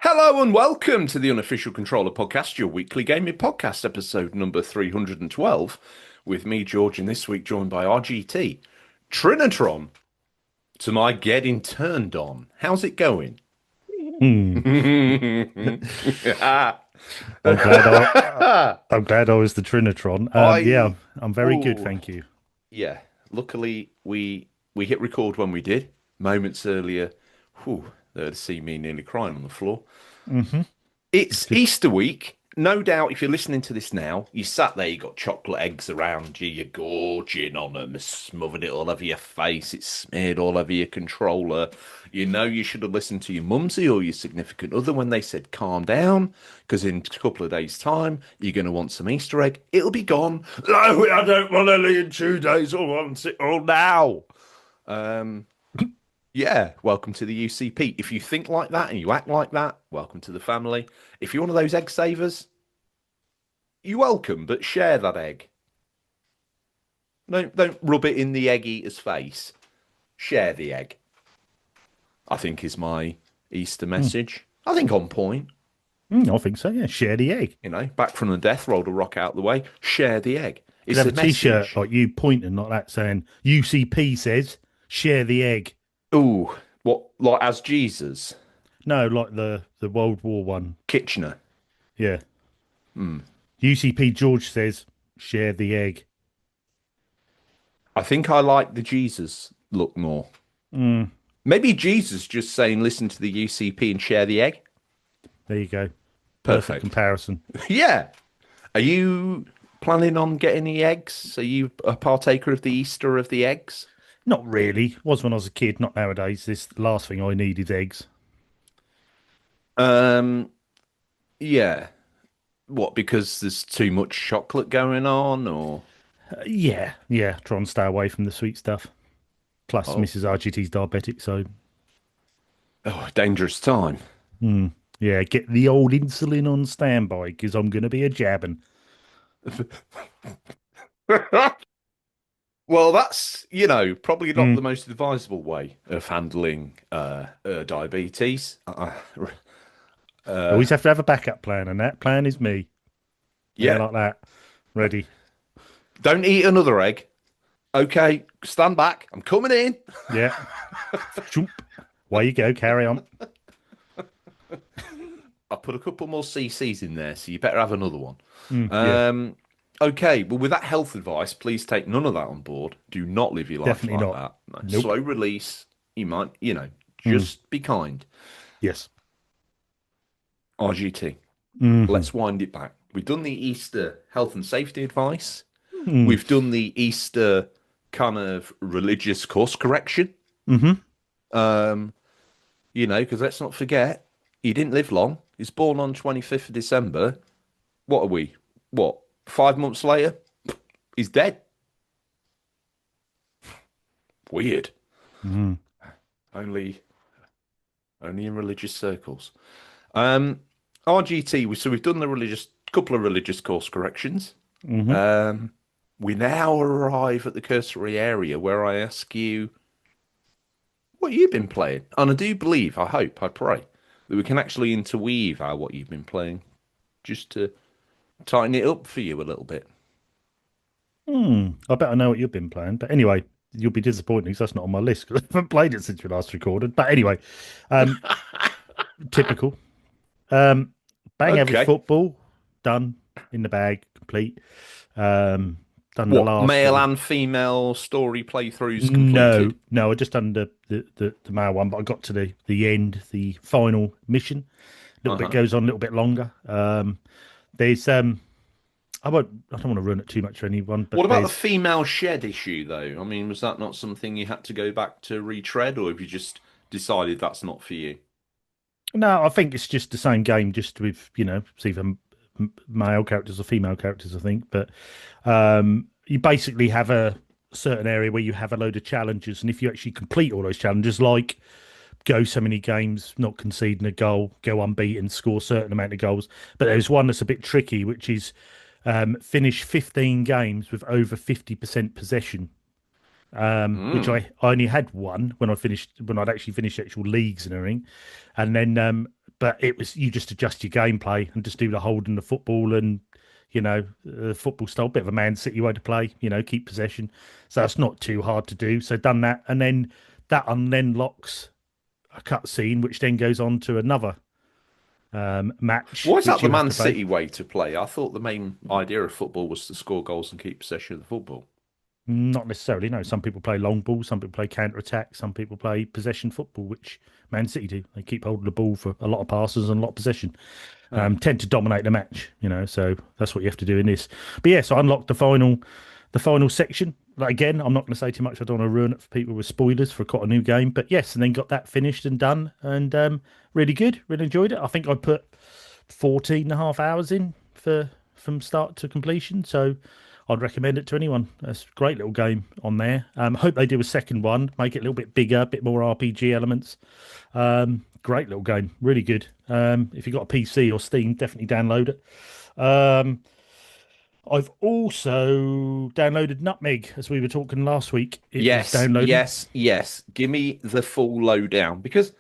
Hello and welcome to the Unofficial Controller Podcast, your weekly gaming podcast, episode number 312, with me, George, and this week joined by RGT, Trinitron, to my getting turned on. How's it going? I'm glad I was the Trinitron. Yeah, I'm very good, thank you. Yeah, luckily we hit record when we did. Moments earlier, they'd see me nearly crying on the floor. Mm-hmm. It's Easter week. No doubt if you're listening to this now, you sat there, you got chocolate eggs around you, you're gorging on them, smothered it all over your face, it's smeared all over your controller. You know you should have listened to your mumsy or your significant other when they said calm down, because in a couple of days' time, you're going to want some Easter egg. It'll be gone. No, I don't want any in 2 days. I want it all now. Yeah, welcome to the UCP. If you think like that and you act like that, welcome to the family. If you're one of those egg savers, you're welcome, but share that egg. Don't rub it in the egg eater's face. Share the egg, I think is my Easter message. I think on point. I think so, yeah. Share the egg. You know, back from the death, rolled a rock out of the way. Share the egg. It's have a T-shirt like you pointing like that saying, UCP says, share the egg. Ooh, what, like as Jesus? No, like the World War One. Kitchener. Yeah. UCP George says, share the egg. I think I like the Jesus look more. Maybe Jesus just saying, listen to the UCP and share the egg. There you go. Perfect comparison. Yeah. Are you planning on getting the eggs? Are you a partaker of the Easter of the eggs? Not really. Was when I was a kid, not nowadays. This the last thing I need is eggs. Yeah. What, because there's too much chocolate going on, or? Yeah. Try and stay away from the sweet stuff. Plus, Mrs. RGT's diabetic, so. Oh, dangerous time. Yeah, get the old insulin on standby because I'm going to be a jabbing. Well, that's, probably not the most advisable way of handling diabetes. Always have to have a backup plan, and that plan is me. Yeah, like that. Ready. Don't eat another egg. Okay, stand back. I'm coming in. Yeah. Away you go. Carry on. I put a couple more CCs in there, so you better have another one. Yeah. Okay, well, with that health advice, please take none of that on board. Do not live your life Definitely like not. that. No. Nope. Slow release. You might, just be kind. Yes. RGT. Let's wind it back. We've done the Easter health and safety advice. We've done the Easter kind of religious course correction. Because let's not forget, he didn't live long. He's born on 25th of December. What are we? 5 months later, he's dead. Weird. Only in religious circles. RGT. So we've done the couple of religious course corrections. We now arrive at the cursory area where I ask you what you've been playing, and I do believe, I hope, I pray that we can actually interweave what you've been playing, just to tighten it up for you a little bit. I bet I know what you've been playing. But anyway, you'll be disappointed because that's not on my list because I haven't played it since we last recorded. But anyway, typical. Bang Average Football, done, in the bag, complete. Done the last male and female story playthroughs completed? No, I just done the male one, but I got to the end, the final mission. A little bit goes on a little bit longer. There's I don't want to ruin it too much for anyone. But what about the female shed issue, though? I mean, was that not something you had to go back to retread, or have you just decided that's not for you? No, I think it's just the same game, just with, it's either male characters or female characters, I think. But you basically have a certain area where you have a load of challenges, and if you actually complete all those challenges, like go so many games, not conceding a goal, go unbeaten, score a certain amount of goals. But there's one that's a bit tricky, which is finish 15 games with over 50% possession. Which Mm. I only had one when I'd actually finished actual leagues and everything, and then but it was you just adjust your gameplay and just do the holding the football and football style, bit of a Man City way to play, keep possession. So it's not too hard to do. So done that, and then that unlocks a cutscene, which then goes on to another match, Why is that which the you have Man to play. City way to play? I thought the main idea of football was to score goals and keep possession of the football. Not necessarily. No, some people play long ball, some people play counter attack, some people play possession football, which Man City do. They keep holding the ball for a lot of passes and a lot of possession. Oh. Tend to dominate the match, so that's what you have to do in this. But yes, I unlocked the final section. Like, again, I'm not going to say too much. I don't want to ruin it for people with spoilers for quite a new game. But yes, and then got that finished and done, and really good. Really enjoyed it. I think I put 14 and a half hours in from start to completion. So I'd recommend it to anyone. It's a great little game on there. Hope they do a second one, make it a little bit bigger, a bit more RPG elements. Great little game, really good. If you've got a PC or Steam, definitely download it. Um, I've also downloaded Nutmeg, as we were talking last week. It is Yes, downloading. yes, yes. Give me the full lowdown. Because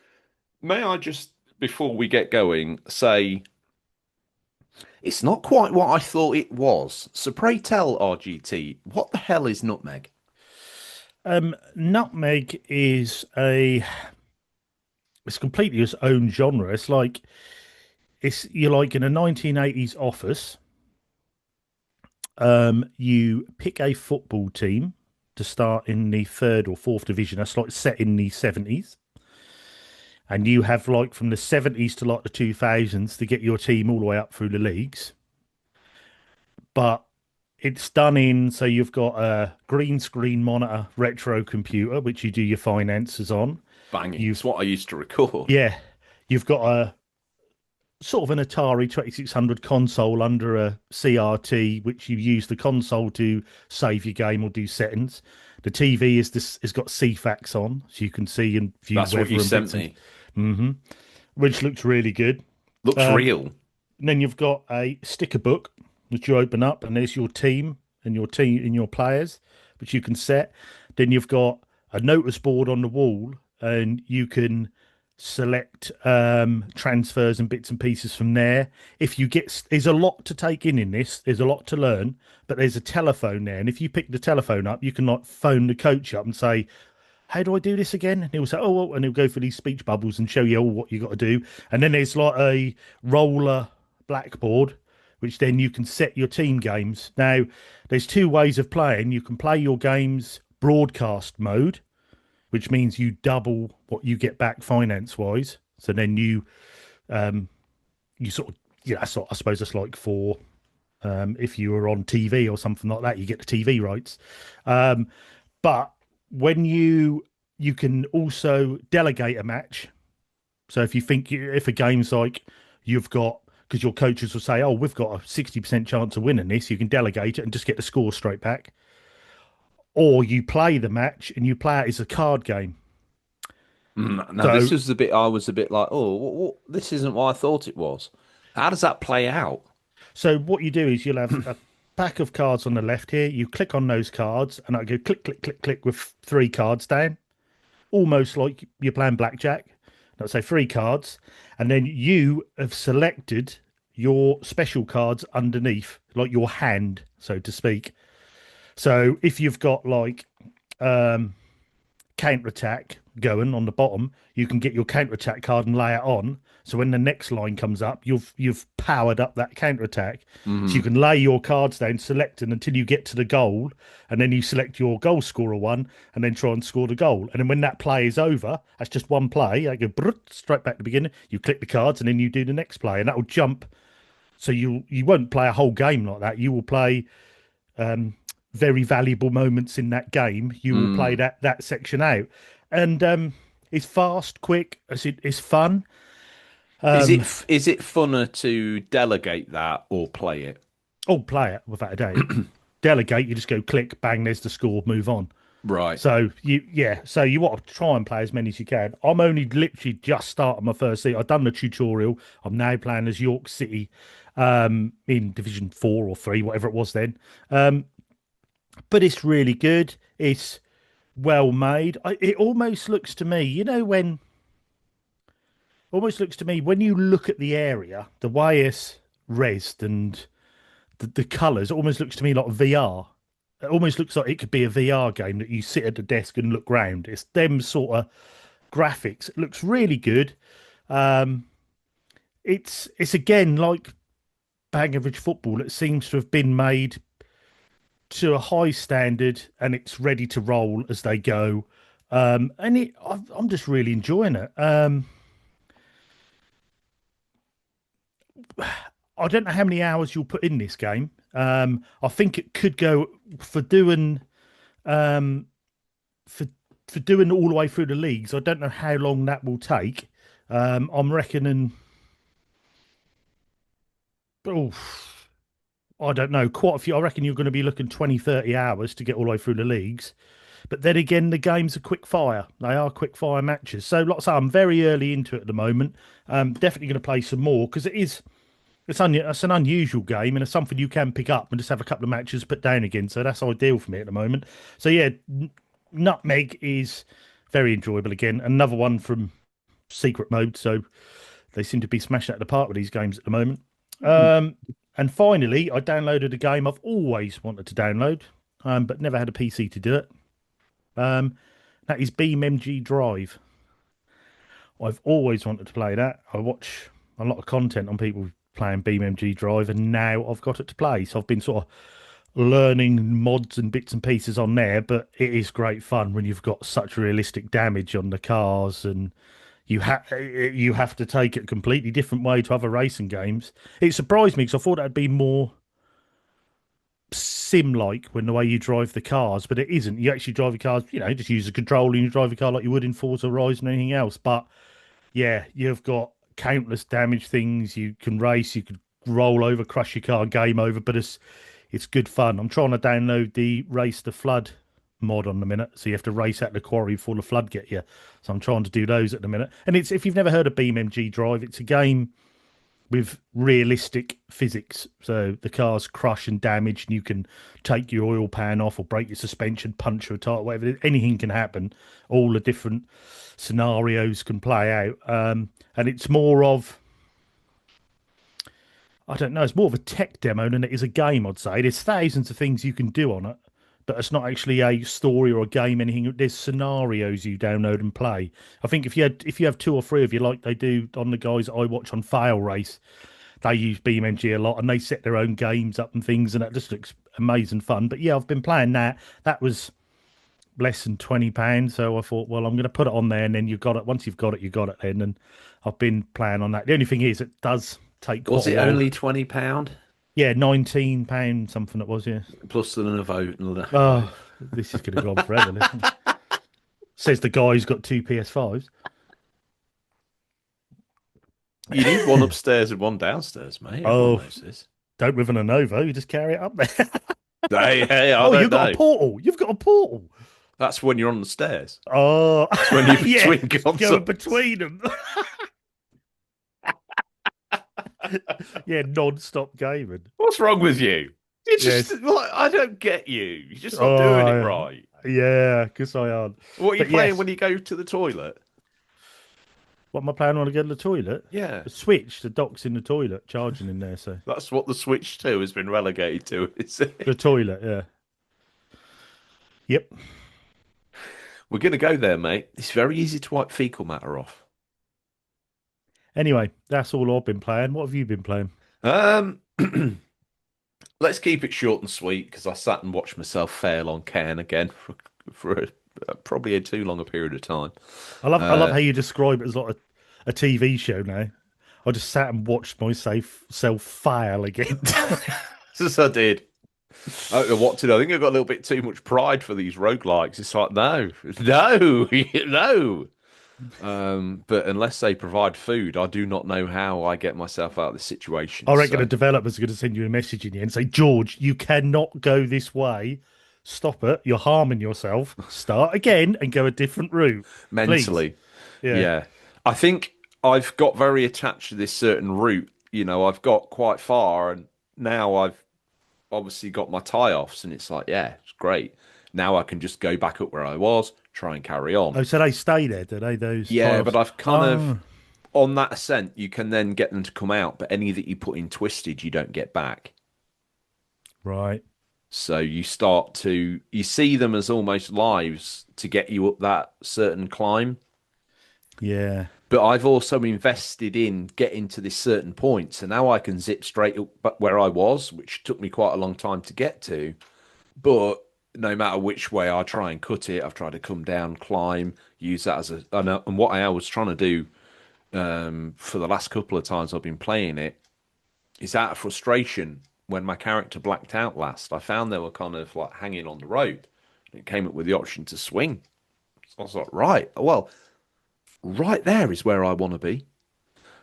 may I just, before we get going, say it's not quite what I thought it was. So pray tell, RGT, what the hell is Nutmeg? Nutmeg is it's completely its own genre. You're like in a 1980s office. You pick a football team to start in the third or fourth division. That's like set in the 70s. And you have like from the 70s to like the 2000s to get your team all the way up through the leagues. But it's done in, so you've got a green screen monitor retro computer, which you do your finances on. Banging. It's You've, what I used to record. yeah, you've got a sort of an Atari 2600 console under a CRT, which you use the console to save your game or do settings. The TV has got CFAX on, so you can see and view That's what you weather and sent bits and me. which looks really good. Looks Um, real. and then you've got a sticker book which you open up, and there's your team and your players, which you can set. Then you've got a notice board on the wall, and you can select transfers and bits and pieces from there. If you get, there's a lot to take in this. There's a lot to learn, but there's a telephone there, and if you pick the telephone up, you can like phone the coach up and say, how do I do this again? And he'll say, oh, well, and he'll go through these speech bubbles and show you all what you got to do. And then there's like a roller blackboard, which then you can set your team games. Now, there's two ways of playing. You can play your games broadcast mode, which means you double what you get back finance wise. So then you sort of, I suppose it's like for if you were on TV or something like that, you get the TV rights. But when you can also delegate a match. So if you think if a game's like you've got because your coaches will say, oh, we've got a 60% chance of winning this, you can delegate it and just get the score straight back. Or you play the match and you play it as a card game. Now, this So is the bit I was a bit like, oh, this isn't what I thought it was. How does that play out? so what you do is you'll have a pack of cards on the left here. You click on those cards and I go click, click, click, click with three cards down, almost like you're playing blackjack. Let's say three cards, and then you have selected your special cards underneath, like your hand, so to speak. So if you've got like counter attack going on the bottom, you can get your counter attack card and lay it on. So when the next line comes up, you've powered up that counter attack. So you Hmm. can lay your cards down, selecting until you get to the goal, and then you select your goal scorer one, and then try and score the goal. And then when that play is over, that's just one play. I go straight back to the beginning. You click the cards, and then you do the next play, and that will jump. So you won't play a whole game like that. You will play very valuable moments in that game. You will play Mm. that section out, and it's fast, quick. It's fun. Is it funner to delegate that or play it? Oh, play it without a doubt. delegate, you just go click, bang, there's the score, move on. Right. So you want to try and play as many as you can. I'm only literally just starting my first season. I've done the tutorial. I'm now playing as York City, in Division 4 or 3, whatever it was then. But it's really good. It's well made. It almost looks to me, when you look at the area, the way it's resed and the colours, it almost looks to me like VR. It almost looks like it could be a VR game that you sit at the desk and look round. It's them sort of graphics. It looks really good. Um, it's again like bang average football. It seems to have been made to a high standard and it's ready to roll as they go. I'm just really enjoying it. I don't know how many hours you'll put in this game. I think it could go for doing um, for doing all the way through the leagues. I don't know how long that will take. I'm reckoning. Oh, I don't know. Quite a few. I reckon you're going to be looking 20, 30 hours to get all the way through the leagues. But then again, the games are quick fire. They are quick fire matches. So, like I say, I'm very early into it at the moment. Definitely going to play some more because it's an unusual game and it's something you can pick up and just have a couple of matches put down again. So that's ideal for me at the moment. So yeah, Nutmeg is very enjoyable again. Another one from secret mode. So they seem to be smashing out the park with these games at the moment. And finally, I downloaded a game I've always wanted to download, but never had a PC to do it. That is BeamNG.drive. I've always wanted to play that. I watch a lot of content on people playing BeamNG.drive, and now I've got it to play. So I've been sort of learning mods and bits and pieces on there, but it is great fun when you've got such realistic damage on the cars, and you have to take it a completely different way to other racing games. It surprised me because I thought that'd be more sim-like when the way you drive the cars, but it isn't. You actually drive your cars, just use a controller and you drive your car like you would in Forza Horizon or anything else. But yeah, you've got countless damage things. You can race, you could roll over, crush your car, game over, but it's good fun. I'm trying to download the Race the Flood mod on the minute, so you have to race out the quarry before the flood get you. So I'm trying to do those at the minute. And it's, if you've never heard of BeamNG.drive, it's a game with realistic physics. So the cars crush and damage, and you can take your oil pan off or break your suspension, punch your tire, whatever. Anything can happen. All the different scenarios can play out. And it's more of, I don't know, it's more of a tech demo than it is a game, I'd say. There's thousands of things you can do on it, but it's not actually a story or a game, anything. There's scenarios you download and play. I think if you have two or three of you, like they do on the guys I watch on Fail Race, they use BeamNG a lot and they set their own games up and things, and that just looks amazing fun. But yeah, I've been playing that. That was less than £20, so I thought, well, I'm going to put it on there, and then you've got it. Once you've got it, you got it then. And I've been playing on that. The only thing is, it does take quite Was it a while. only £20? Yeah, £19 something it was. Yeah. Plus the vote and all that. Oh, this is going to go on forever. Listen. Says the guy who's got two PS5s. You need one upstairs and one downstairs, mate. Everyone knows this. Don't live in a Novo. You just carry it up there. Hey, you've got a portal. You've got a portal. That's when you're on the stairs. Oh, that's when you're between consoles. Going between them. Yeah, non-stop gaming. What's wrong with you? You just I don't get you. You're just not doing it right. Yeah, because I aren't. What are you playing when you go to the toilet? What am I playing when I go to the toilet? Yeah. The Switch, the dock's in the toilet, charging in there. So that's what the Switch 2 has been relegated to, is it? The toilet, yeah. Yep. We're going to go there, mate. It's very easy to wipe fecal matter off. Anyway, that's all I've been playing. What have you been playing? Let's keep it short and sweet, because I sat and watched myself fail on Can again for probably a too long a period of time. I love how you describe it as like a TV show now. I just sat and watched myself fail again. Yes, I did. I don't know what to do. I think I've got a little bit too much pride for these roguelikes. It's like, no. But unless they provide food, I do not know how I get myself out of this situation. I reckon the So developers are going to send you a message in the end, say, George, you cannot go this way. Stop it. You're harming yourself. Start again and go a different route, please. mentally, Yeah. yeah, I think I've got very attached to this certain route. I've got quite far, and now I've obviously got my tie-offs, and it's like, yeah, it's great. Now I can just go back up where I was, try and carry on. Oh, so they stay there, do they? Those Yeah, but tie-offs. I've kind of Oh, on that ascent, you can then get them to come out, but any that you put in twisted, you don't get back. right. So you see them as almost lives to get you up that certain climb. Yeah. But I've also invested in getting to this certain point. So now I can zip straight up where I was, which took me quite a long time to get to. But no matter which way I try and cut it, I've tried to come down, climb, use that as and what I was trying to do for the last couple of times I've been playing it is out of frustration when my character blacked out last. I found they were kind of like hanging on the rope. It came up with the option to swing. So I was like, right, well, right there is where I want to be.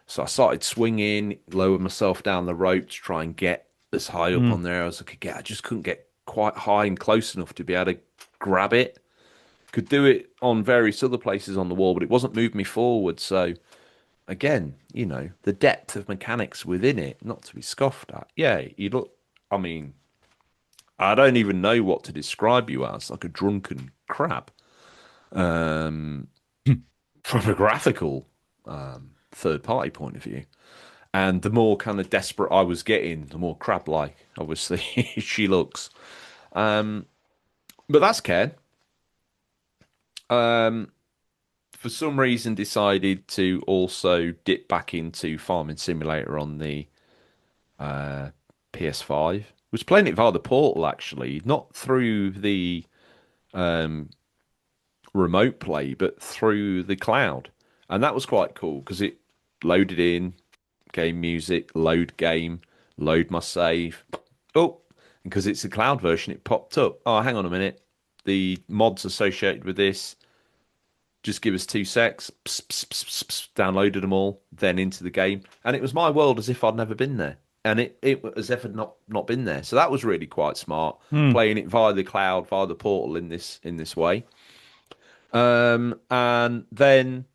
So I started swinging, lowered myself down the rope to try and get as high up Mm. on there as I could get. I just couldn't get quite high and close enough to be able to grab it. Could do it on various other places on the wall, but it wasn't moving me forward. So again, the depth of mechanics within it, not to be scoffed at. Yeah, you look, I mean, I don't even know what to describe you as, like a drunken crab. Um, from a graphical third party point of view. And the more kind of desperate I was getting, the more crab like, obviously, she looks. Um, but that's Ken. Um, for some reason, decided to also dip back into Farming Simulator on the uh, PS5. Was playing it via the Portal actually, not through the um, remote play, but through the cloud, and that was quite cool because it loaded in game music, load game, load my save. Oh, because it's a cloud version, it popped up. Oh, hang on a minute. The mods associated with this, just give us 2 secs. Pss, pss, pss, pss, pss, downloaded them all, then into the game, and it was my world as if I'd never been there, and it was as if I'd not been there. So that was really quite smart, Mm. playing it via the cloud, via the portal in this way. And then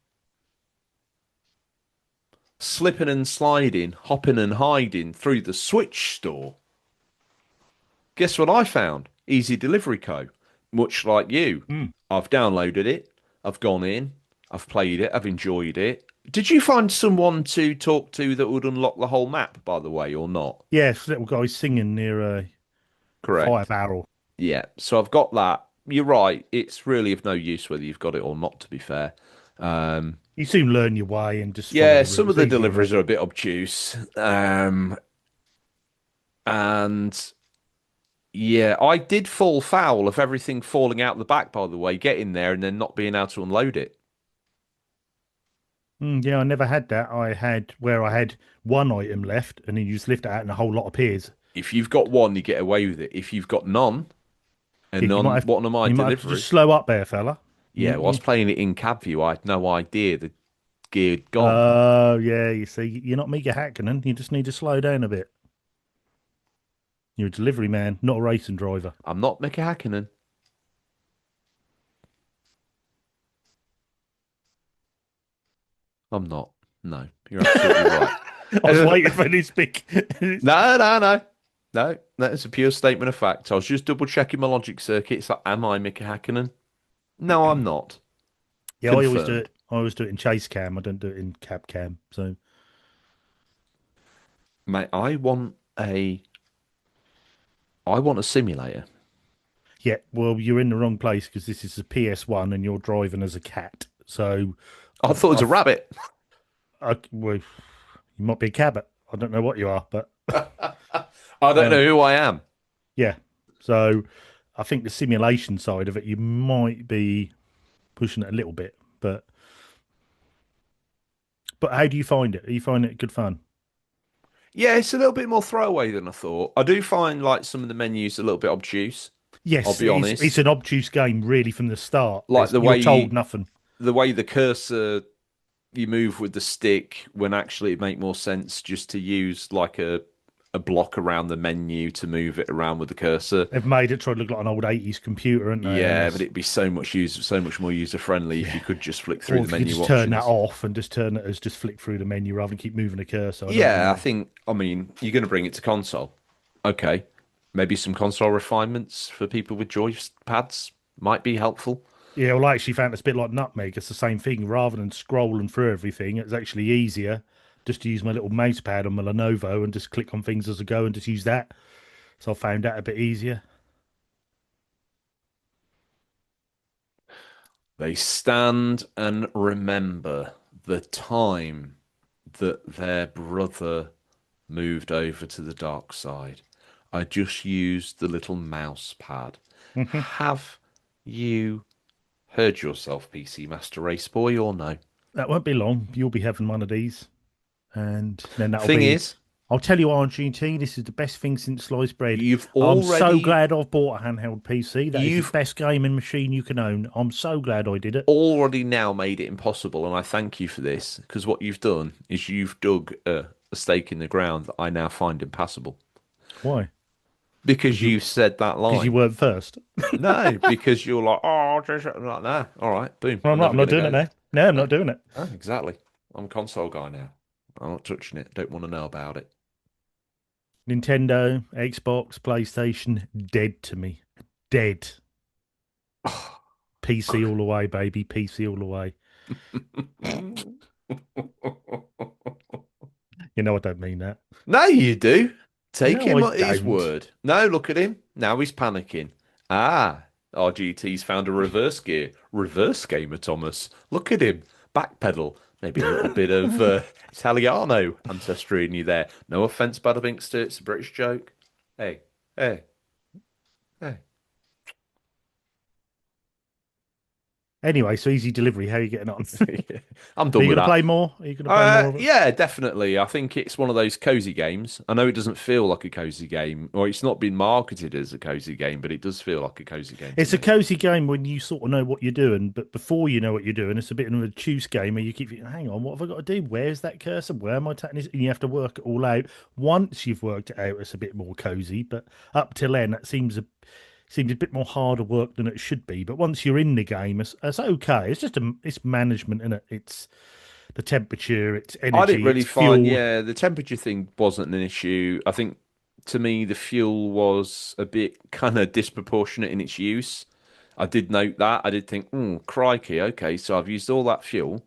slipping and sliding, hopping and hiding through the Switch store. Guess what I found? Easy Delivery Co. Much like you. Mm. I've downloaded it, I've gone in, I've played it, I've enjoyed it. Did you find someone to talk to that would unlock the whole map, by the way, or not? Yes, little guy singing near a fire Correct. barrel. Yeah. So I've got that. You're right. It's really of no use whether you've got it or not, to be fair. Um, You soon learn your way and just follow yeah, the route. some of It's the easy enough. deliveries are a bit obtuse. And yeah, I did fall foul of everything falling out the back, by the way, getting there and then not being able to unload it. Mm, yeah, I never had that. I had where I had one item left, and then you just lift it out, and a whole lot appears. If you've got one, you get away with it. If you've got none, and Yeah, none, one of my you might have to just deliveries, slow up there, fella. yeah, whilst playing it in cab view, I had no idea the gear had gone. Oh, yeah. You see, you're not Mega Hakkinen. You just need to slow down a bit. You're a delivery man, not a racing driver. I'm not Mickey Hakkinen. I'm not. No, you're absolutely right. I was waiting for this big. No, no, no. No, that is a pure statement of fact. I was just double checking my logic circuit. It's like, am I Mickey Hakkinen? No, I'm not. Yeah, I always do Confirmed. it. I always do it in chase cam. I don't do it in cab cam. So Mate, I want a simulator. yeah, well, you're in the wrong place because this is a PS1 and you're driving as a cat. So I thought it was a I've rabbit. well, you might be a cabot. I don't know what you are, but I don't uh, know who I am. yeah. So I think the simulation side of it, you might be pushing it a little bit, but how do you find it? Are you finding it good fun? Yeah, it's a little bit more throwaway than I thought. I do find like some of the menus a little bit obtuse. I'll Yes, be it's honest. an obtuse game really from the start. Like the You're way told you nothing. the way the cursor you move with the stick when actually it make more sense just to use like a block around the menu to move it around with the cursor. They've made it try to look like an old 80s computer, haven't they? And Yeah, but it's, it'd be so much more user friendly if you yeah. could just flick through Or the if you could menu just turn that options. off and just turn it as just flick through the menu rather than keep moving the cursor. I know what you Yeah, mean. I mean, you're going to bring it to console. Okay. Maybe some console refinements for people with joypads might be helpful. Yeah, well, I actually found it's a bit like Nutmeg. It's the same thing. Rather than scrolling through everything, it's actually easier just to use my little mouse pad on my Lenovo and just click on things as I go and just use that. So I found that a bit easier. They stand and remember the time that their brother moved over to the dark side. I just used the little mouse pad. Have you heard yourself, PC Master Race Boy, or no? That won't be long. You'll be having one of these, and then that'll Thing be. is, I'll tell you, RGT, this is the best thing since sliced bread. you've I'm so already glad I've bought a handheld PC. That is the you've best gaming machine you can own. I'm so glad I did it. already now made it impossible, and I thank you for this because what you've done is you've dug a stake in the ground that I now find impassable Why? because you said that Because you line. weren't first. No, because you're like, oh, I'm like, nah, all right, boom, Well, I'm we're not. never I'm not gonna doing go it there. now. No, I'm No, not doing it. no, exactly. I'm a console guy now. I'm not touching it. Don't want to know about it. Nintendo, Xbox, PlayStation, dead to me. Dead. PC all the way, baby. PC all the way. You know I don't mean that. No, you do. Take No, I him at his don't. word. No, look at him. Now he's panicking. Ah, RGT's found a reverse gear. Reverse gamer, Thomas. Look at him. Backpedal. Maybe a little bit of Italiano ancestry in you there. No offense, Bada Binkster. It's a British joke. Hey, hey, hey. Anyway, so easy delivery. How are you getting on? I'm Are done you with going to that. play more? Are you going to play more of it? Yeah, definitely. I think it's one of those cozy games. I know it doesn't feel like a cozy game, or it's not been marketed as a cozy game, but it does feel like a cozy game to It's a me. cozy game when you sort of know what you're doing, but before you know what you're doing, it's a bit of a choose game where you keep thinking, hang on, what have I got to do? Where's that cursor? Where am I taking this? And you have to work it all out. Once you've worked it out, it's a bit more cozy, but up till then, that seems a bit more harder work than it should be. But once you're in the game, it's okay. It's just it's management in it. It's the temperature, it's I didn't energy, really it's find, fuel. yeah, the temperature thing wasn't an issue. I think to me, the fuel was a bit kind of disproportionate in its use. I did note that. I did think, crikey, okay, so I've used all that fuel,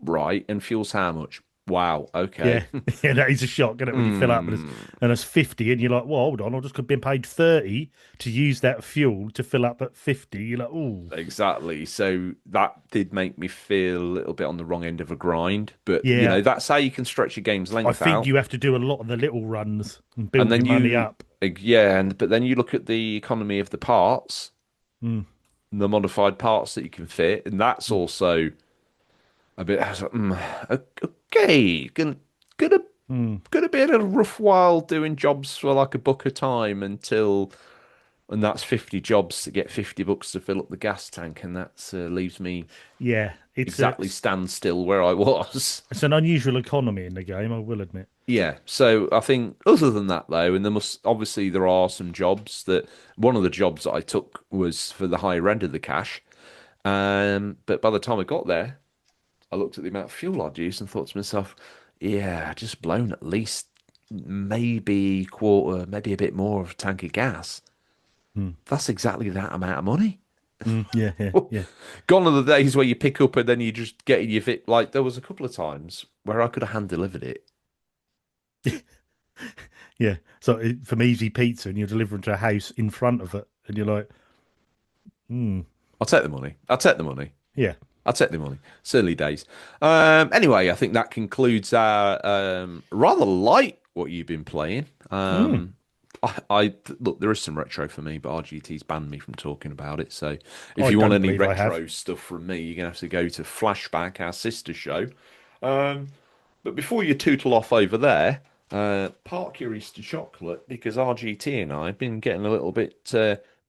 right? And fuel's how much? Wow, okay. Yeah, yeah, that is a shock, isn't it? When you fill up Hmm. and it's 50, and you're like, well, hold on, I just could been paid 30 to use that fuel to fill up at 50. You're like, oh, Exactly. So that did make me feel a little bit on the wrong end of a grind. But, yeah. that's how you can stretch your game's I length think out. you have to do a lot of the little runs and And build then your money up. yeah, but then you look at the economy of the parts, Mm, the modified parts that you can fit, and that's mm, also a bit, I was like, okay, gonna, mm. gonna be in a rough while doing jobs for like a buck a time and that's 50 jobs to get 50 bucks to fill up the gas tank, and that leaves me Yeah, exactly standstill where I was. it's an unusual economy in the game, I will admit. Yeah, so I think other than that though, and there are some jobs that one of the jobs that I took was for the higher end of the cash. But by the time I got there, I looked at the amount of fuel I'd used and thought to myself, yeah, I just blown at least maybe quarter, maybe a bit more of a tank of gas. Mm, That's exactly that amount of money. yeah, yeah, yeah. Gone are the days where you pick up and then you just get in your fit. Like there was a couple of times where I could have hand delivered it. Yeah. So from Easy Pizza, and you're delivering to a house in front of it, and you're like, hmm, I'll take the money. I'll take the money. yeah. I'll take the money. Silly days. Anyway, I think that concludes our rather light what you've been playing. Mm. I look, there is some retro for me, but RGT's banned me from talking about it. So if I you want don't any believe I have. retro stuff from me, you're gonna have to go to Flashback, our sister show. Um, but before you tootle off over there, park your Easter chocolate because RGT and I have been getting a little bit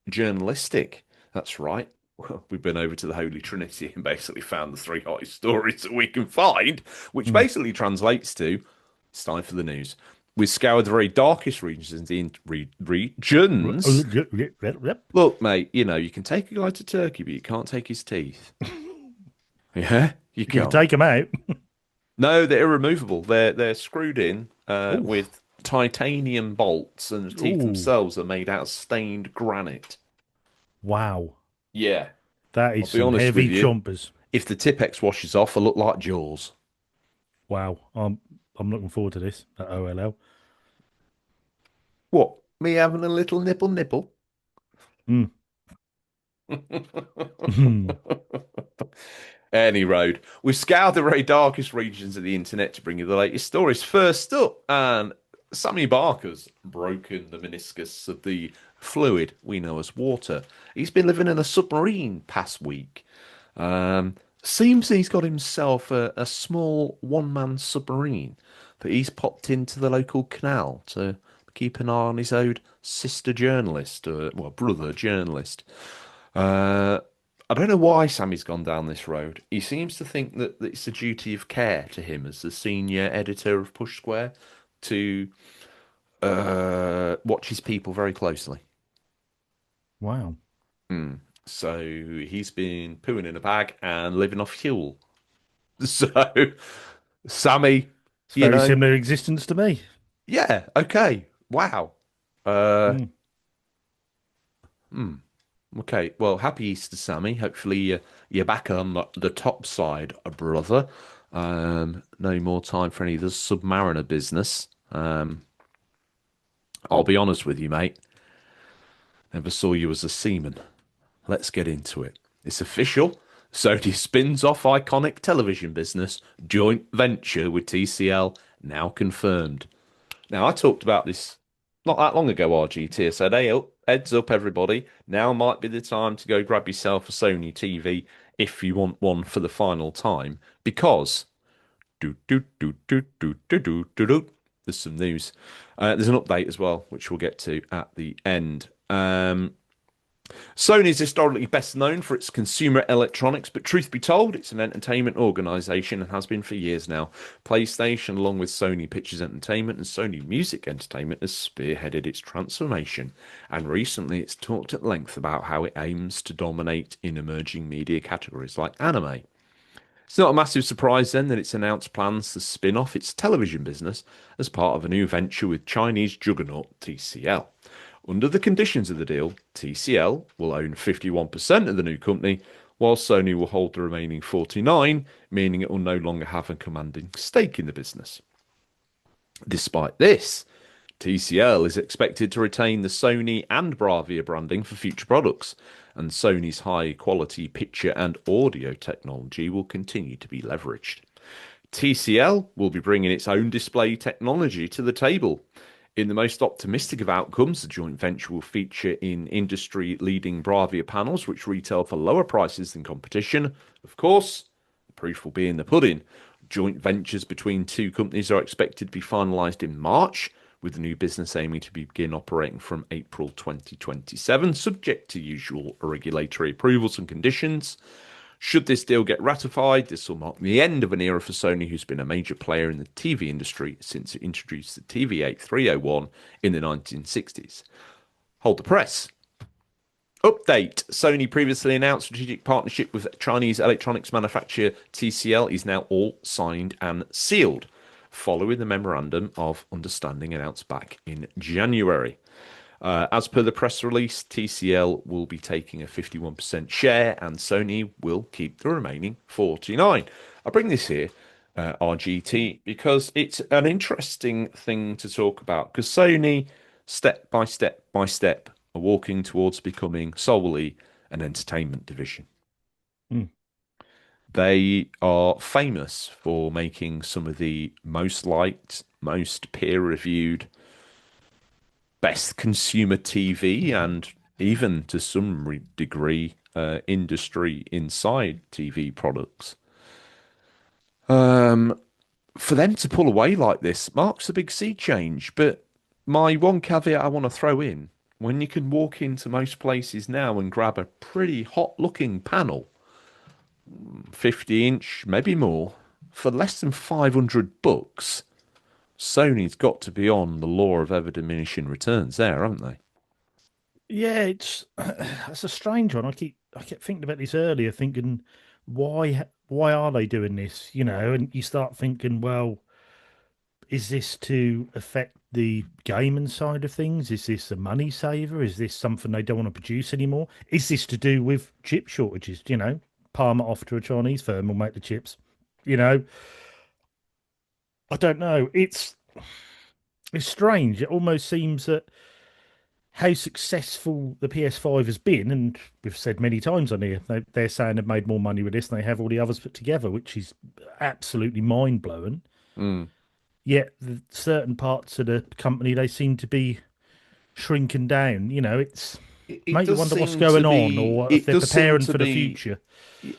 journalistic. That's right. Well, we've been over to the Holy Trinity and basically found the three hottest stories that we can find, which Mm. basically translates to it's time for the news. We've scoured the very darkest regions regions. Look, mate, you can take a guy to Turkey, but you can't take his teeth. Yeah, you You can can't. take them out. No, they're irremovable. They're screwed in Oh, with titanium bolts, and the teeth oh, themselves are made out of stained granite. wow. Yeah, That I'll is be some honest with heavy you. chompers. If the Tipex washes off, I look like Jaws. Wow. I'm looking forward to this at OLL. What? Me having a little nipple? Mm. Mm. Any road. We've scoured the very darkest regions of the internet to bring you the latest stories. First up, and Sammy Barker's broken the meniscus of the fluid we know as water. He's been living in a submarine past week. Um, Seems he's got himself a small one-man submarine that he's popped into the local canal to keep an eye on his old sister journalist, well, brother journalist. Uh, I don't know why Sammy's gone down this road. He seems to think that it's a duty of care to him as the senior editor of Push Square to watch his people very closely. Wow. So he's been pooing in a bag and living off fuel. So, Sammy, It's you very know, similar existence to me. yeah, okay, wow. Uh, Mm. okay, well, happy Easter, Sammy. Hopefully, you're back on the top side, brother. No more time for any of the submariner business. I'll be honest with you, mate. Never saw you as a seaman. Let's get into it. It's official. Sony spins off iconic television business, joint venture with TCL, now confirmed. Now, I talked about this not that long ago, RGT. I said, hey, heads up, everybody. Now might be the time to go grab yourself a Sony TV if you want one for the final time, because there's some news. There's an update as well, which we'll get to at the end. Sony is historically best known for its consumer electronics, but truth be told, it's an entertainment organization and has been for years now. PlayStation, along with Sony Pictures Entertainment and Sony Music Entertainment, has spearheaded its transformation. And recently, it's talked at length about how it aims to dominate in emerging media categories like anime. It's not a massive surprise then that it's announced plans to spin off its television business as part of a new venture with Chinese juggernaut TCL. Under the conditions of the deal, TCL will own 51% of the new company, while Sony will hold the remaining 49, meaning it will no longer have a commanding stake in the business. Despite this, TCL is expected to retain the Sony and Bravia branding for future products, and Sony's high quality picture and audio technology will continue to be leveraged. TCL will be bringing its own display technology to the table. In the most optimistic of outcomes, the joint venture will feature in industry leading Bravia panels, which retail for lower prices than competition. Of course, the proof will be in the pudding. Joint ventures between two companies are expected to be finalised in March, with the new business aiming to begin operating from April 2027, subject to usual regulatory approvals and conditions. Should this deal get ratified, this will mark the end of an era for Sony, who's been a major player in the TV industry since it introduced the TV8301 in the 1960s. Hold the press. Update. Sony previously announced strategic partnership with Chinese electronics manufacturer TCL is now all signed and sealed, following the memorandum of understanding announced back in January. As per the press release, TCL will be taking a 51% share and Sony will keep the remaining 49. I bring this here, RGT, because it's an interesting thing to talk about. Because Sony, step by step by step, are walking towards becoming solely an entertainment division. Mm. They are famous for making some of the most liked, most peer-reviewed, best consumer TV and even to some degree industry inside TV products. For them to pull away like this marks a big sea change. But my one caveat I want to throw in when you can walk into most places now and grab a pretty hot looking panel, 50 inch, maybe more, for less than $500, Sony's got to be on the law of ever diminishing returns there, haven't they? Yeah, it's that's a strange one. I kept thinking about this earlier, thinking why are they doing this? You know, and you start thinking, well, is this to affect the gaming side of things? Is this a money saver? Is this something they don't want to produce anymore? Is this to do with chip shortages? You know, palm it off to a Chinese firm will make the chips. You know, I don't know. It's strange. It almost seems that how successful the PS5 has been, and we've said many times on here, they're saying they've made more money with this than they have all the others put together, which is absolutely mind blowing. Mm. Yet, certain parts of the company they seem to be shrinking down. You know, it's It make you does wonder what's seem to going on, be, or if it they're does seem preparing to for the be, future.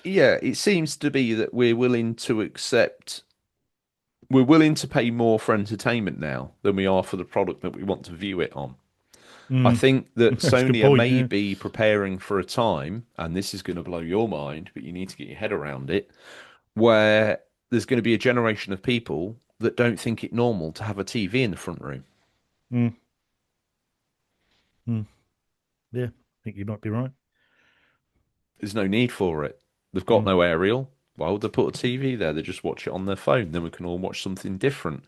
yeah, it seems to be that we're willing to pay more for entertainment now than we are for the product that we want to view it on. I Mm, think that that's a good Sony are point. Yeah. maybe preparing for a time, and this is going to blow your mind, but you need to get your head around it, where there's going to be a generation of people that don't think it normal to have a TV in the front room. Mm, mm, yeah, I think you might be right. There's no need for it. They've got Mm, no aerial. Why would they put a TV there? They just watch it on their phone. Then we can all watch something different.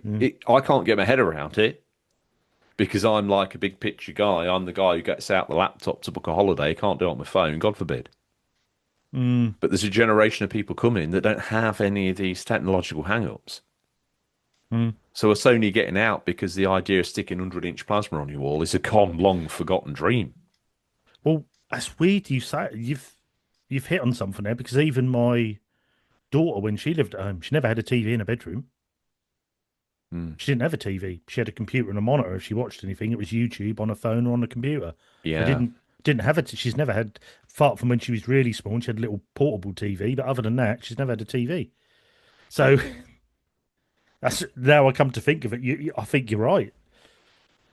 mm, I can't get my head around it because I'm like a big picture guy. I'm the guy who gets out the laptop to book a holiday. Can't do it on my phone, God forbid. mm, But there's a generation of people coming that don't have any of these technological hang-ups. mm. So are Sony getting out because the idea of sticking 100-inch plasma on your wall is a gone long forgotten dream? Well, that's weird. You've hit on something there because even my daughter, when she lived at home, she never had a TV in her bedroom. Hmm. She didn't have a TV. She had a computer and a monitor. If she watched anything, it was YouTube on a phone or on a computer. They Yeah. didn't have it. She's never had, apart from when she was really small, and she had a little portable TV. But other than that, she's never had a TV. So that's now I come to think of it. I think you're right.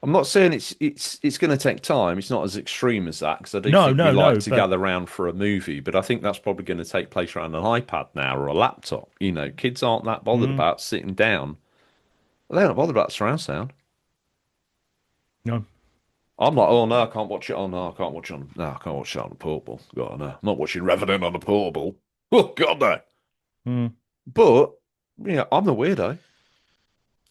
I'm not saying it's going to take time. It's not as extreme as that because I do No, think we no, like no. to But gather round for a movie, but I think that's probably going to take place around an iPad now or a laptop. You know, kids aren't that bothered mm, about sitting down. They're not bothered about surround sound. no. I'm like, oh no, I can't watch it on. No, I can't watch it on. No, I can't watch it on a portable. God, no, I'm not watching Revenant on a portable. Oh God, no. Mm. But yeah, I'm the weirdo.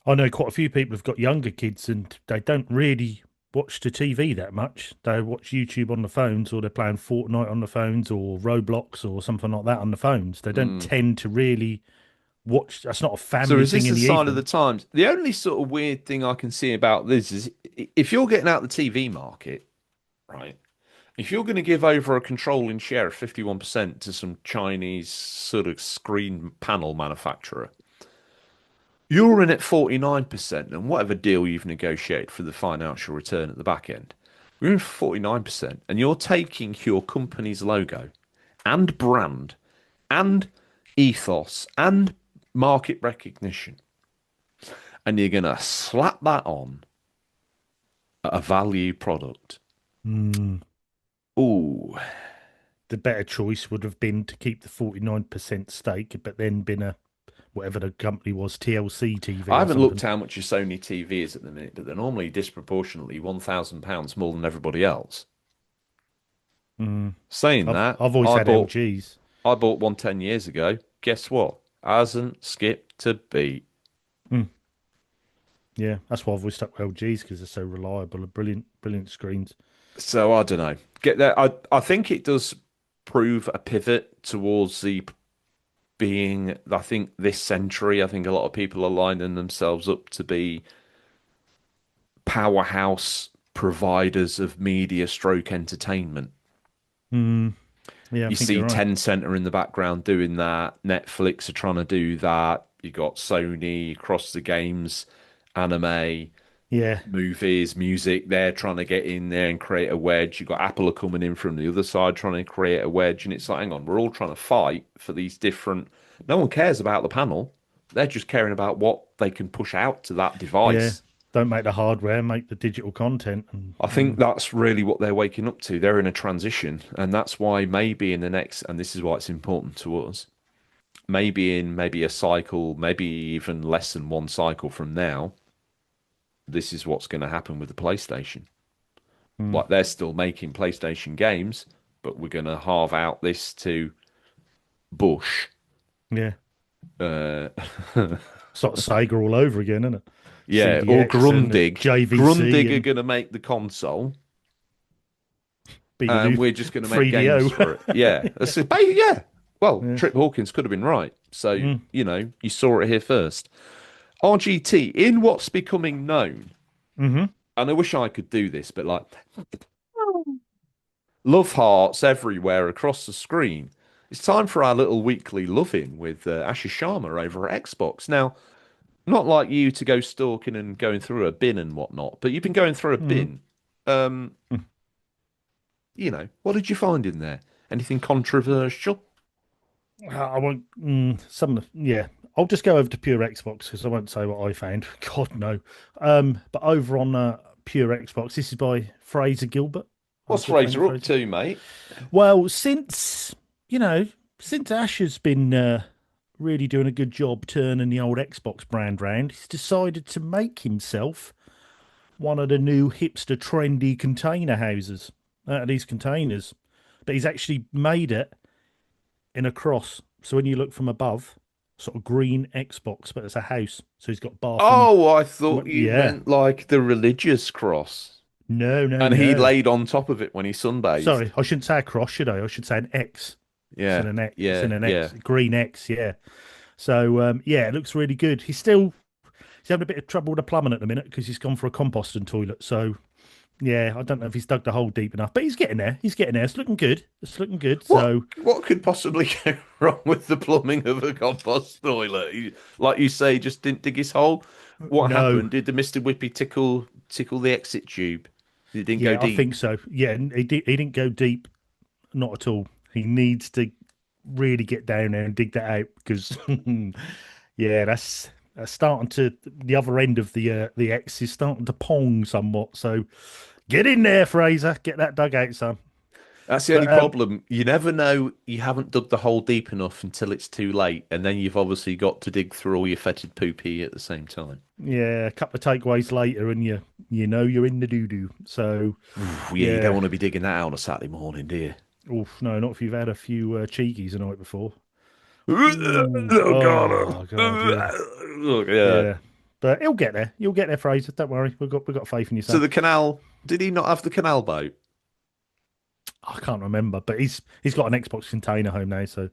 I know quite a few people have got younger kids, and they don't really watch the TV that much. They watch YouTube on the phones, or they're playing Fortnite on the phones, or Roblox, or something like that on the phones. They don't Mm. tend to really watch. That's not a So family is thing this in a the sign of the evening. times? The only sort of weird thing I can see about this is if you're getting out the TV market, right? If you're going to give over a controlling share of 51% to some Chinese sort of screen panel manufacturer, you're in at 49%, and whatever deal you've negotiated for the financial return at the back end, you're in for 49%, and you're taking your company's logo and brand and ethos and market recognition, and you're going to slap that on a value product. Mm. Ooh, The better choice would have been to keep the 49% stake, but then been a whatever the company was, TLC I TV or haven't looked something. how much a Sony TV is at the minute, but they're normally disproportionately £1,000 more than everybody else. Mm. Saying that, I've always had LGs. I bought one 10 years ago. Guess what? Hasn't skipped a beat. Mm. Yeah, that's why I've always stuck with LGs because they're so reliable and brilliant screens. So I don't know. Get there. I think it does prove a pivot towards the being. I think this century, I think a lot of people are lining themselves up to be powerhouse providers of media stroke entertainment. Mm. Yeah, I You think see you're right. Tencent are in the background doing that. Netflix are trying to do that. You got Sony across the games, anime, Yeah, movies, music. They're trying to get in there and create a wedge. You got Apple are coming in from the other side trying to create a wedge, and it's like, hang on, we're all trying to fight for these different. No one cares about the panel. They're just caring about what they can push out to that yeah. device. Don't make the hardware, make the digital content. And I think that's really what they're waking up to. They're in a transition, and that's why maybe in the next, and this is why it's important to us, maybe a cycle, maybe even less than one cycle from now, this is what's going to happen with the PlayStation. mm, Like they're still making PlayStation games, but we're going to halve out this to Bush. yeah, Uh, sort of Sega all over again, isn't it? yeah, or CDX and Grundig. JVC Grundig are and going to make the console, be the and new we're just going to make games 3DO. for it. Yeah, yeah. Well, Yeah. Trip Hawkins could have been right. So, Mm, you saw it here first. RGT, in what's becoming known, hmm and I wish I could do this, but like love hearts everywhere across the screen. It's time for our little weekly love-in with Asher Sharma over at Xbox. Now, not like you to go stalking and going through a bin and whatnot, but you've been going through a mm. bin. Um, what did you find in there? Anything controversial? I won't. Yeah. I'll just go over to Pure Xbox because I won't say what I found. God no. But over on Pure Xbox, this is by Fraser Gilbert. What's Good friend of Fraser up Fraser. to, mate? Well, you know, since Ash has been really doing a good job turning the old Xbox brand round, he's decided to make himself one of the new hipster trendy container houses out of these containers. But he's actually made it in a cross. So when you look from above, sort of green Xbox, but it's a house. So he's got bath and Oh, I thought you yeah. meant like the religious cross. No, no, And he no. laid on top of it when he sunbathed. Sorry, I shouldn't say a cross, should I? I should say an X. It's in Yeah, an X. It's yeah, in an yeah. X. Green X. Yeah. So yeah, it looks really good. He's having a bit of trouble with the plumbing at the minute because he's gone for a composting toilet. So yeah, I don't know if he's dug the hole deep enough, but he's getting there. He's getting there. It's looking good. It's looking good. What So what could possibly go wrong with the plumbing of a compost toilet? Like you say, just didn't dig his hole. What no, happened? Did the Mr. Whippy tickle the exit tube? It didn't go yeah, I deep. think so. Yeah, and he didn't go deep, not at all. He needs to really get down there and dig that out because yeah, that's starting to the other end of the X is starting to pong somewhat. So get in there, Fraser. Get that dug out, son. That's the only But problem. You never know. You haven't dug the hole deep enough until it's too late, and then you've obviously got to dig through all your fetid poopy at the same time. yeah, a couple of takeaways later, and you know you're in the doo doo. So Oof, yeah, you don't yeah, want to be digging that out on a Saturday morning, do you? oof, no, not if you've had a few cheekies the night before. Ooh, Oh God! oh God, yeah, Look, yeah. yeah. But he'll get there. You'll get there, Fraser. Don't worry. We've got faith in you, So son. the canal, did he not have the canal boat? I can't remember, but he's got an Xbox container home now. So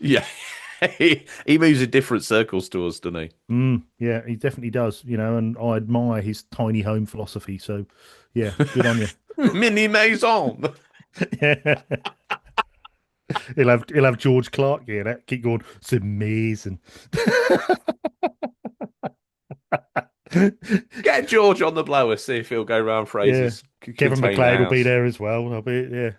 Yeah. He moves in different circles to us, doesn't he? yeah, he definitely does. And I admire his tiny home philosophy. So yeah, good on you. Mini maison. Yeah. He'll have George Clark here. That keep going. It's amazing. Get George on the blower, see if he'll go round Yeah. Fraser's Kevin container McLeod will be house. there as well. I'll be yeah.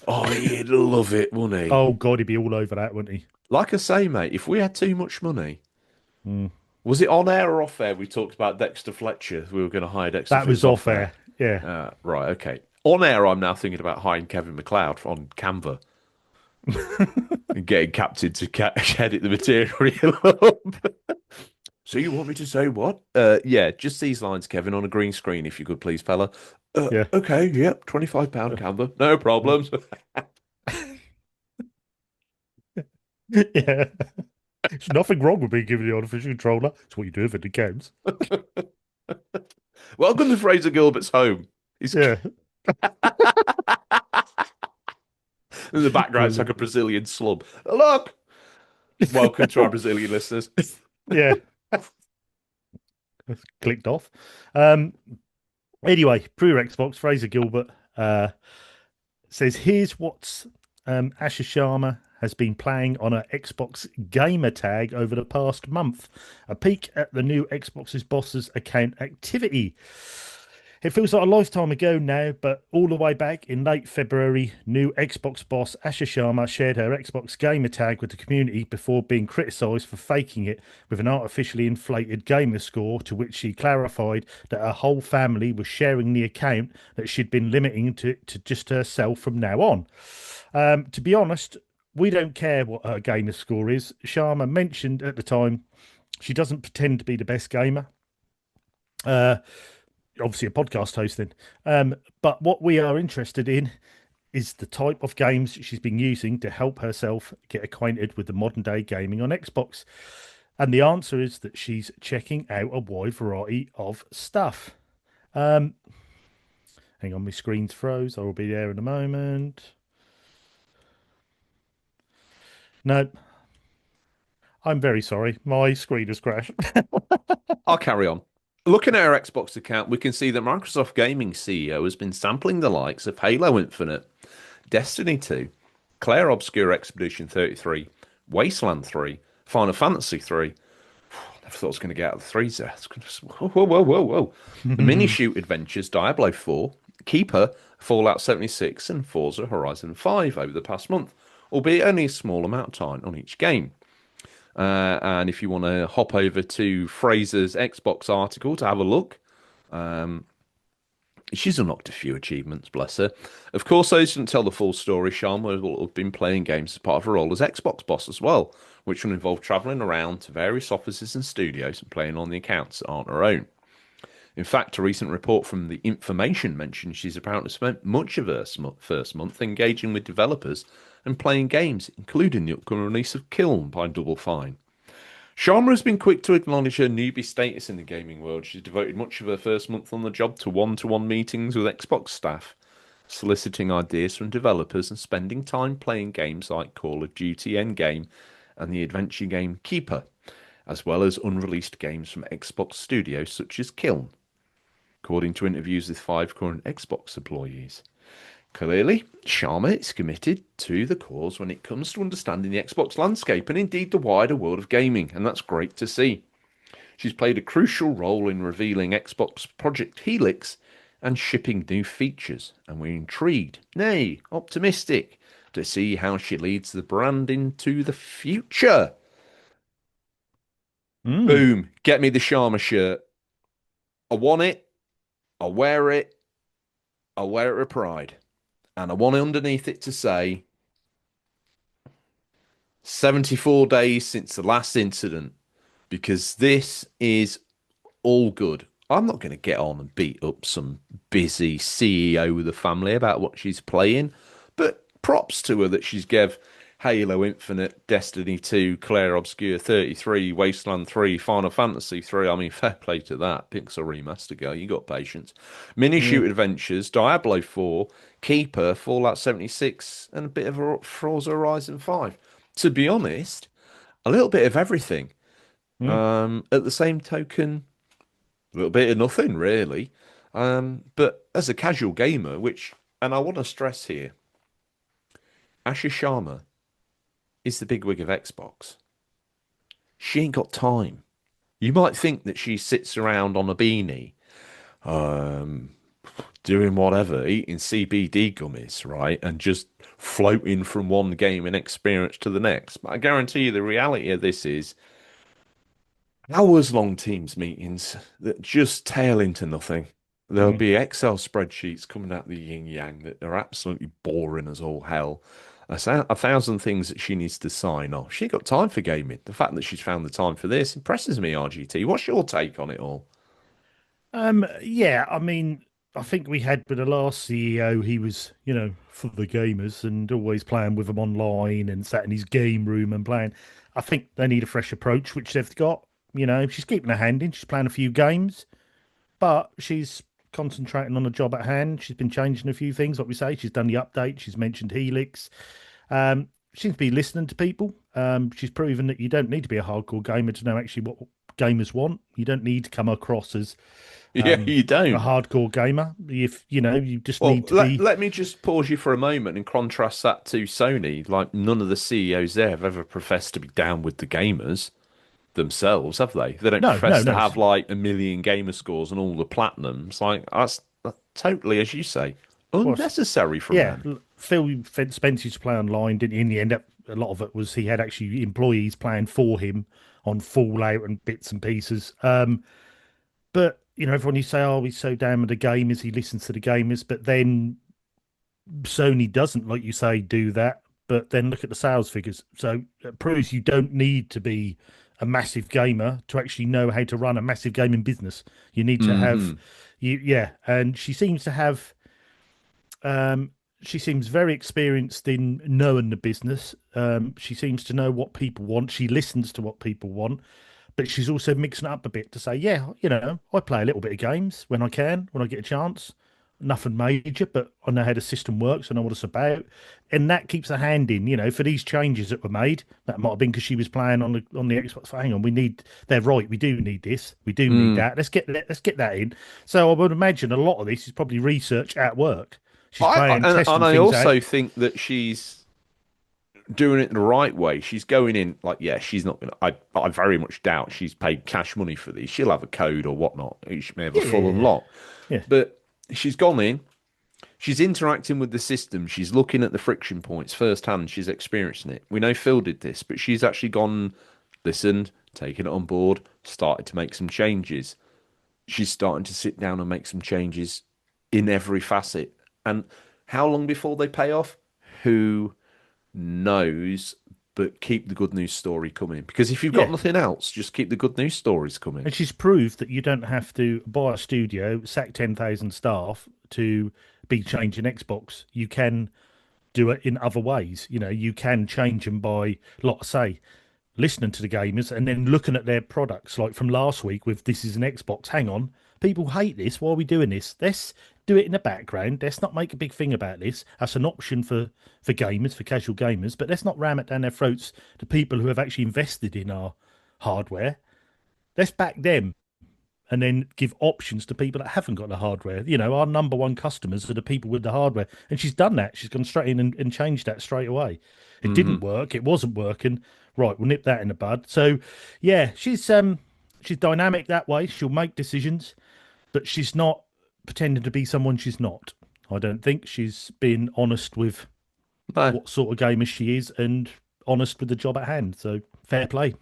Oh, he'd love it, wouldn't he? Oh God, he'd be all over that, wouldn't he? Like I say, mate, if we had too much money, Mm. was it on air or off air? We talked about Dexter Fletcher. We were going to hire Dexter. That It was was off off air. air. Yeah. Right, okay. On air, I'm now thinking about hiring Kevin McLeod on Canva and getting Captain to edit the material up. So you want me to say what? Yeah, just these lines, Kevin, on a green screen, if you could, please, fella. Yeah. Okay, yep, £25 Canva, no problems. Yeah. There's nothing wrong with being given the artificial controller. It's what you do if it counts. Welcome to Fraser Gilbert's home. He's Yeah. in the background, it's like Brilliant. a Brazilian slum. Look, welcome to our Brazilian listeners. Yeah. Clicked off. Um. Anyway, Pure Xbox, Fraser Gilbert says, here's what Asher Sharma has been playing on a Xbox gamer tag over the past month. A peek at the new Xbox's boss's account activity. It feels like a lifetime ago now, but all the way back in late February, new Xbox boss Asha Sharma shared her Xbox gamer tag with the community before being criticised for faking it with an artificially inflated gamer score, to which she clarified that her whole family was sharing the account that she'd been limiting to just herself from now on. To be honest, we don't care what her gamer score is. Sharma mentioned at the time she doesn't pretend to be the best gamer. Uh, Obviously a podcast hosting. But what we are interested in is the type of games she's been using to help herself get acquainted with the modern day gaming on Xbox. And the answer is that she's checking out a wide variety of stuff. Um, Hang on, my screen's froze. I will be there in a moment. No, I'm very sorry. My screen has crashed. I'll carry on. Looking at our Xbox account, we can see that Microsoft Gaming CEO has been sampling the likes of Halo Infinite, Destiny 2, Claire Obscure Expedition 33, Wasteland 3, Final Fantasy 3. Never thought I was going to get out of the threes there. Whoa, whoa, whoa, whoa, whoa. The mini shoot adventures Diablo 4, Keeper, Fallout 76, and Forza Horizon 5 over the past month, albeit only a small amount of time on each game. And if you want to hop over to Fraser's Xbox article to have a look, she's unlocked a few achievements, bless her. Of course, those didn't tell the full story. Sharma will have been playing games as part of her role as Xbox boss as well, which will involve travelling around to various offices and studios and playing on the accounts that aren't her own. In fact, a recent report from The Information mentioned she's apparently spent much of her first month engaging with developers and playing games, including the upcoming release of Kiln by Double Fine. Sharma has been quick to acknowledge her newbie status in the gaming world. She's devoted much of her first month on the job to one-to-one meetings with Xbox staff, soliciting ideas from developers and spending time playing games like Call of Duty Endgame and the adventure game Keeper, as well as unreleased games from Xbox studios such as Kiln, according to interviews with 5 current Xbox employees. Clearly, Sharma is committed to the cause when it comes to understanding the Xbox landscape and indeed the wider world of gaming, and that's great to see. She's played a crucial role in revealing Xbox Project Helix and shipping new features, and we're intrigued, nay, optimistic, to see how she leads the brand into the future. Mm. Boom, get me the Sharma shirt. I want it, I wear it, I wear it with pride. And I want underneath it to say 74 days since the last incident, because this is all good. I'm not going to get on and beat up some busy CEO of the family about what she's playing, but props to her that she's gave Halo Infinite, Destiny 2, Claire Obscure 33, Wasteland 3, Final Fantasy 3. I mean, fair play to that. Pixel Remaster girl, you got patience. Mini Yeah. Shoot Adventures, Diablo 4, Keeper, Fallout 76, and a bit of Forza Horizon 5. To be honest, a little bit of everything. Mm. At the same token, a little bit of nothing, really. But as a casual gamer, and I want to stress here, Asha Sharma is the bigwig of Xbox. She ain't got time. You might think that she sits around on a beanie, um, doing whatever, eating CBD gummies, right? And just floating from one gaming experience to the next. But I guarantee you the reality of this is hours long Teams meetings that just tail into nothing. There'll Mm. be Excel spreadsheets coming out the yin yang that are absolutely boring as all hell. A thousand things that she needs to sign off. She ain't got time for gaming. The fact that she's found the time for this impresses me, RGT. What's your take on it all? Yeah, I mean, I think we had with the last CEO, he was, for the gamers and always playing with them online and sat in his game room and playing. I think they need a fresh approach, which they've got. She's keeping her hand in, she's playing a few games, but she's concentrating on the job at hand. She's been changing a few things, like we say. She's done the update, she's mentioned Helix. She seems to be listening to people. She's proven that you don't need to be a hardcore gamer to know actually what gamers want. You don't need to come across as Yeah, you a don't. hardcore gamer. If you just Well, need to let, be. let me just pause you for a moment and contrast that to Sony. Like, none of the CEOs there have ever professed to be down with the gamers themselves, have they? They don't No, profess no, to no. have like a million gamer scores and all the platinums. Like, that's totally, as you say, Was unnecessary for a yeah, man. Phil Spencer used to play online. Didn't he? In the end, up a lot of it was he had actually employees playing for him on Fallout and bits and pieces. But everyone you say, "Oh, he's so down with the gamers," he listens to the gamers, but then Sony doesn't, like you say, do that. But then look at the sales figures. So it proves you don't need to be a massive gamer to actually know how to run a massive gaming business. You need to have, Hmm. yeah. And she seems to have, she seems very experienced in knowing the business. She seems to know what people want. She listens to what people want, but she's also mixing it up a bit to say, yeah, I play a little bit of games when I can, when I get a chance. Nothing major, but I know how the system works. I know what it's about, and that keeps a hand in. For these changes that were made, that might have been because she was playing on the Xbox. Hang on, we need. They're right. We do need this. We do need Hmm. that. Let's get that in. So I would imagine a lot of this is probably research at work. She's playing, And testing I things out. also think that she's doing it the right way. She's going in like, yeah, she's not gonna. I very much doubt she's paid cash money for these. She'll have a code or whatnot. She may have a full Yeah, unlock, yeah, but she's gone in. She's interacting with the system. She's looking at the friction points firsthand. She's experiencing it. We know Phil did this, but she's actually gone, listened, taken it on board, started to make some changes. She's starting to sit down and make some changes in every facet. And how long before they pay off? Who knows? But keep the good news story coming. Because if you've got yeah. nothing else, just keep the good news stories coming. And she's proved that you don't have to buy a studio, sack 10,000 staff to be changing Xbox. You can do it in other ways. You can change them by, like I say, listening to the gamers and then looking at their products. Like from last week with This Is an Xbox. Hang on, people hate this. Why are we doing this? Let's do it in the background. Let's not make a big thing about this. That's an option for gamers, for casual gamers. But let's not ram it down their throats to people who have actually invested in our hardware. Let's back them and then give options to people that haven't got the hardware. Our number one customers are the people with the hardware. And she's done that. She's gone straight in and changed that straight away. It didn't Hmm. work. It wasn't working. Right, we'll nip that in the bud. So yeah, she's dynamic that way. She'll make decisions, but she's not pretending to be someone she's not. I don't think she's been honest with No. what sort of gamer she is and honest with the job at hand. So fair play.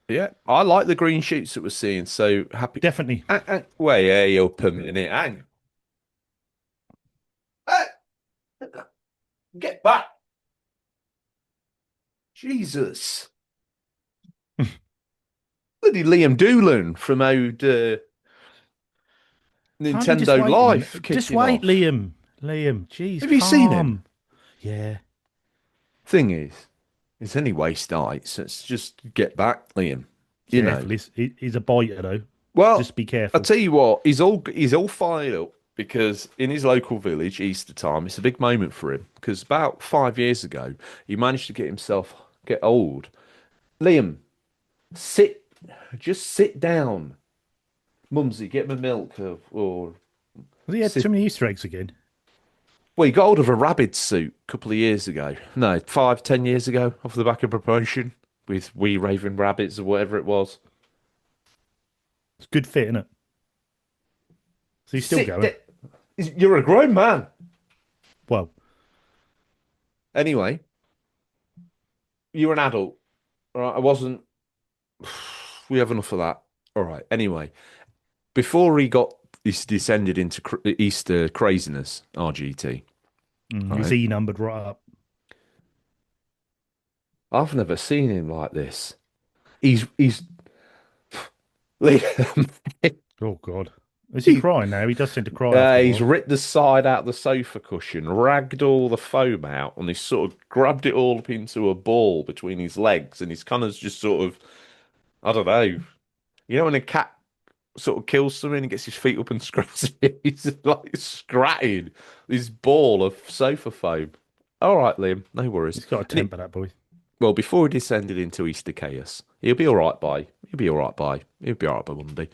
Yeah, I like the green shoots that we're seeing. So happy. Definitely. Wait, up a minute. Hang. Hey, get back. Jesus. Bloody Liam Doolan from old Can't you just Nintendo wait a Life minute? Just kicking wait, off. Liam. Liam, jeez, Have you seen him? calm. Yeah. Thing is, it's any waste ice. Let's just get back, Liam. You know. Careful. He's a biter, though. Well, Just be I'll careful. tell you what, he's all fired up because in his local village, Easter time, it's a big moment for him. Because about 5 years ago, he managed to get old. Liam, sit, just sit down. Mumsy, get my milk or Has he had too sit. many Easter eggs again? Well, he got hold of a rabbit suit a couple of years ago. No, 5, 10 years ago, off the back of promotion with wee raving rabbits or whatever it was. It's good fit, isn't it? So he's still Sit going. down. You're a grown man. Well, Anyway, you're an adult. All right, I wasn't. We have enough of that. All right. Anyway, before he got this descended into Easter craziness, RGT. he was Right. E numbered right up. I've never seen him like this. He's Liam, Oh, God. Is he crying now? He does tend to cry after a he's while. ripped the side out of the sofa cushion, ragged all the foam out, and he's sort of grabbed it all up into a ball between his legs, and he's kind of just sort of, I don't know, when a cat sort of kills something and gets his feet up and scratches it, he's like scratching this ball of sofa foam. All right, Liam, no worries. He's got a And temper, that boy. well, before he descended into Easter chaos, he'll be all right by. He'll be all right by. He'll be all right by Monday.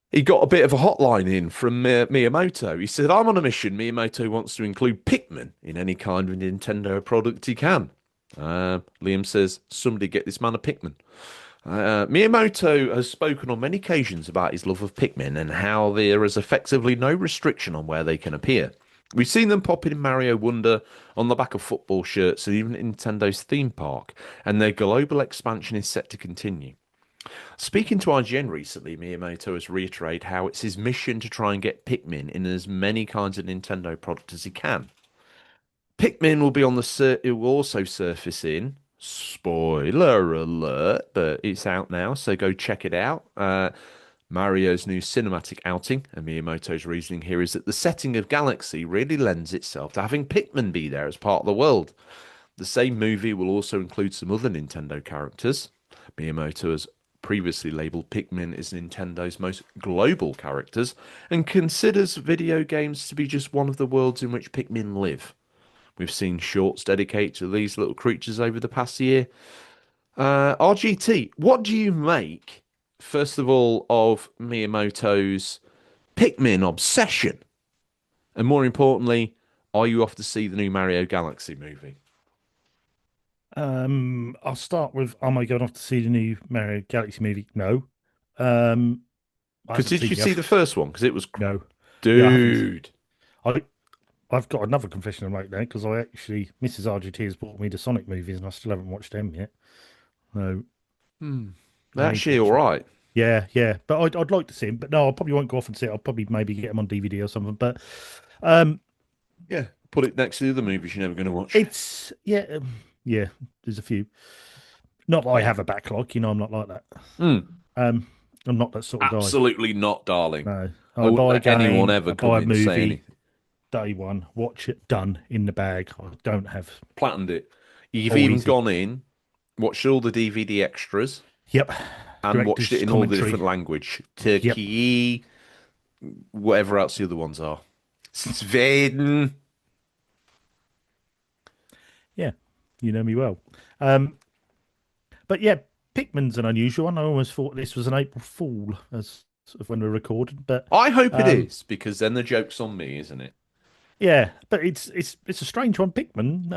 He got a bit of a hotline in from Miyamoto. He said, I'm on a mission. Miyamoto wants to include Pikmin in any kind of Nintendo product he can. Liam says, somebody get this man a Pikmin. Miyamoto has spoken on many occasions about his love of Pikmin and how there is effectively no restriction on where they can appear. We've seen them pop in Mario Wonder on the back of football shirts and even at Nintendo's theme park, and their global expansion is set to continue. Speaking to IGN recently, Miyamoto has reiterated how it's his mission to try and get Pikmin in as many kinds of Nintendo product as he can. Pikmin will be on it will also surface in, spoiler alert, but it's out now, so go check it out. Mario's new cinematic outing, and Miyamoto's reasoning here is that the setting of Galaxy really lends itself to having Pikmin be there as part of the world. The same movie will also include some other Nintendo characters. Miyamoto has previously labeled Pikmin as Nintendo's most global characters and considers video games to be just one of the worlds in which Pikmin live. We've seen shorts dedicated to these little creatures over the past year. RGT, what do you make, first of all, of Miyamoto's Pikmin obsession? And more importantly, are you off to see the new Mario Galaxy movie? I'll start with, am I going off to see the new Mario Galaxy movie? No. Um, I Because haven't did seen you the see other. the first one? Because it was, No. Yeah, I haven't. dude. I I've got another confession to make there because I actually Mrs. RGT has bought me the Sonic movies and I still haven't watched them yet. So Hmm. I They're need to actually watch all them. right. Yeah, yeah. But I'd like to see them. But no, I probably won't go off and see it. I'll probably maybe get them on DVD or something. But um, Yeah. Put it next to the other movies you're never going to watch. it's yeah, yeah. There's a few. Not that I have a backlog. I'm not like that. Hmm. Um, I'm not that sort of guy. Absolutely not, darling. No, I I wouldn't buy a let anyone game, ever I come buy a in and say movie, anything. day one, watch it, done in the bag. I don't have Planned it. You've all even easy. gone in, watched all the DVD extras, Yep, and watched it director's in all the commentary. different language. Yep, Turkey, whatever else the other ones are. Sweden. yeah, you know me well. Um, but yeah, Pikmin's an unusual one. I almost thought this was an April Fool as sort of when we recorded, but I hope it um, is, because then the joke's on me, isn't it? yeah, but it's a strange one, Pikmin.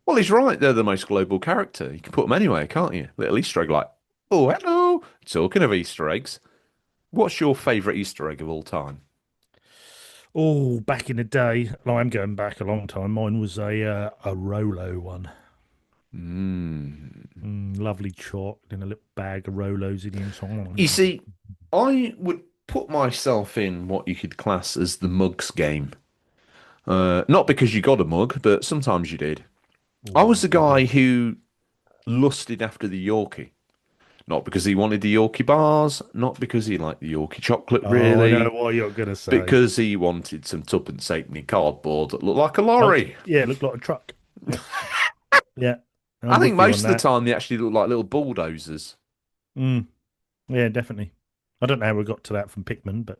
Well, he's right. They're the most global character. You can put them anywhere, can't you? Little Easter egg like, oh, hello. Talking of Easter eggs, what's your favourite Easter egg of all time? Oh, back in the day, well, I'm going back a long time. Mine was a Rolo one. Mm. Lovely chalk in a little bag of Rolos in the You inside. see, I would put myself in what you could class as the mugs game. Not because you got a mug, but sometimes you did. I was Oh, the guy who lusted after the Yorkie. Not because he wanted the Yorkie bars, not because he liked the Yorkie chocolate, I know really, what you're gonna say. because he wanted some tuppence halfpenny cardboard that looked like a Like, lorry. yeah, it looked like a truck. Yeah, yeah, I I'm think with you on most of the that. time they actually look like little bulldozers. Mm, yeah, definitely. I don't know how we got to that from Pikmin, but